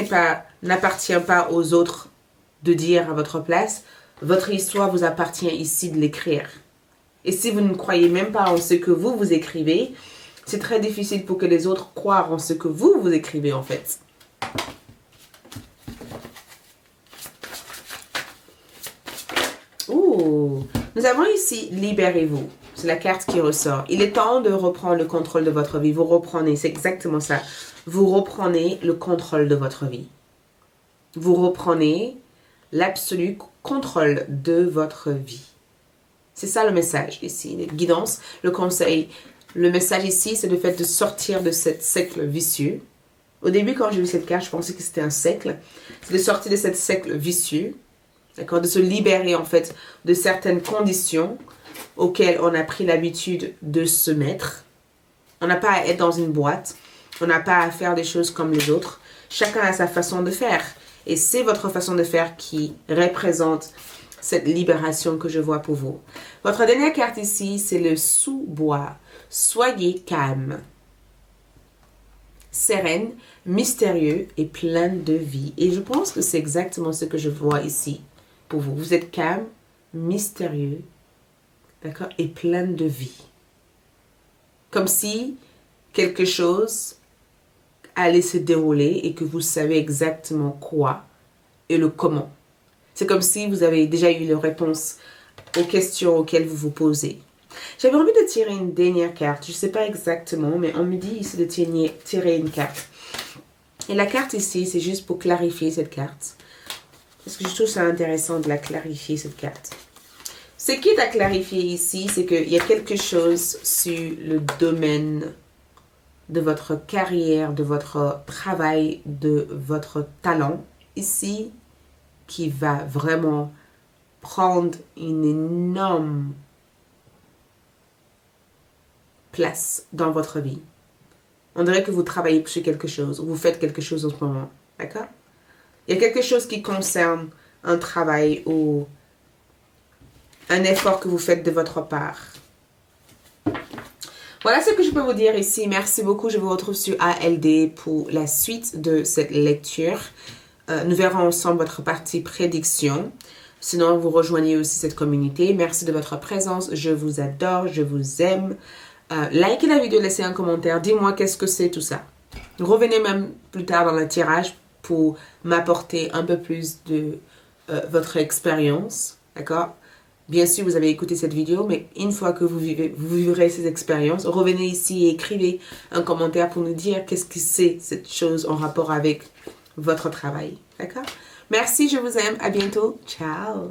n'appartient pas aux autres de dire à votre place. Votre histoire vous appartient ici de l'écrire. Et si vous ne croyez même pas en ce que vous écrivez, c'est très difficile pour que les autres croient en ce que vous écrivez en fait. Ouh, nous avons ici « Libérez-vous ». C'est la carte qui ressort. Il est temps de reprendre le contrôle de votre vie. Vous reprenez, c'est exactement ça. Vous reprenez le contrôle de votre vie. Vous reprenez l'absolu contrôle de votre vie. C'est ça le message ici, la guidance, le conseil. Le message ici, c'est le fait de sortir de ce cercle vicieux. Au début, quand j'ai vu cette carte, je pensais que c'était un cercle. C'est de sortir de ce cercle vicieux, d'accord, de se libérer en fait de certaines conditions auxquelles on a pris l'habitude de se mettre. On n'a pas à être dans une boîte. On n'a pas à faire des choses comme les autres. Chacun a sa façon de faire. Et c'est votre façon de faire qui représente cette libération que je vois pour vous. Votre dernière carte ici, c'est le sous-bois. Soyez calme, sereine, mystérieux et plein de vie. Et je pense que c'est exactement ce que je vois ici pour vous. Vous êtes calme, mystérieux, d'accord, et plein de vie. Comme si quelque chose allait se dérouler et que vous savez exactement quoi et le comment. C'est comme si vous avez déjà eu la réponse aux questions auxquelles vous vous posez. J'avais envie de tirer une dernière carte. Je ne sais pas exactement, mais on me dit ici de tirer une carte. Et la carte ici, c'est juste pour clarifier cette carte. Parce que je trouve ça intéressant de la clarifier, cette carte. Ce qui est à clarifier ici, c'est qu'il y a quelque chose sur le domaine de votre carrière, de votre travail, de votre talent ici, qui va vraiment prendre une énorme place dans votre vie. On dirait que vous travaillez sur quelque chose, ou vous faites quelque chose en ce moment, d'accord? Il y a quelque chose qui concerne un travail ou un effort que vous faites de votre part. Voilà ce que je peux vous dire ici. Merci beaucoup. Je vous retrouve sur ALD pour la suite de cette lecture. Nous verrons ensemble votre partie prédiction. Sinon, vous rejoignez aussi cette communauté. Merci de votre présence. Je vous adore. Je vous aime. Likez la vidéo, laissez un commentaire. Dis-moi qu'est-ce que c'est tout ça. Revenez même plus tard dans le tirage pour m'apporter un peu plus de votre expérience. D'accord? Bien sûr, vous avez écouté cette vidéo, mais une fois que vous vivrez ces expériences, revenez ici et écrivez un commentaire pour nous dire qu'est-ce que c'est cette chose en rapport avec votre travail. D'accord? Merci, je vous aime. À bientôt. Ciao.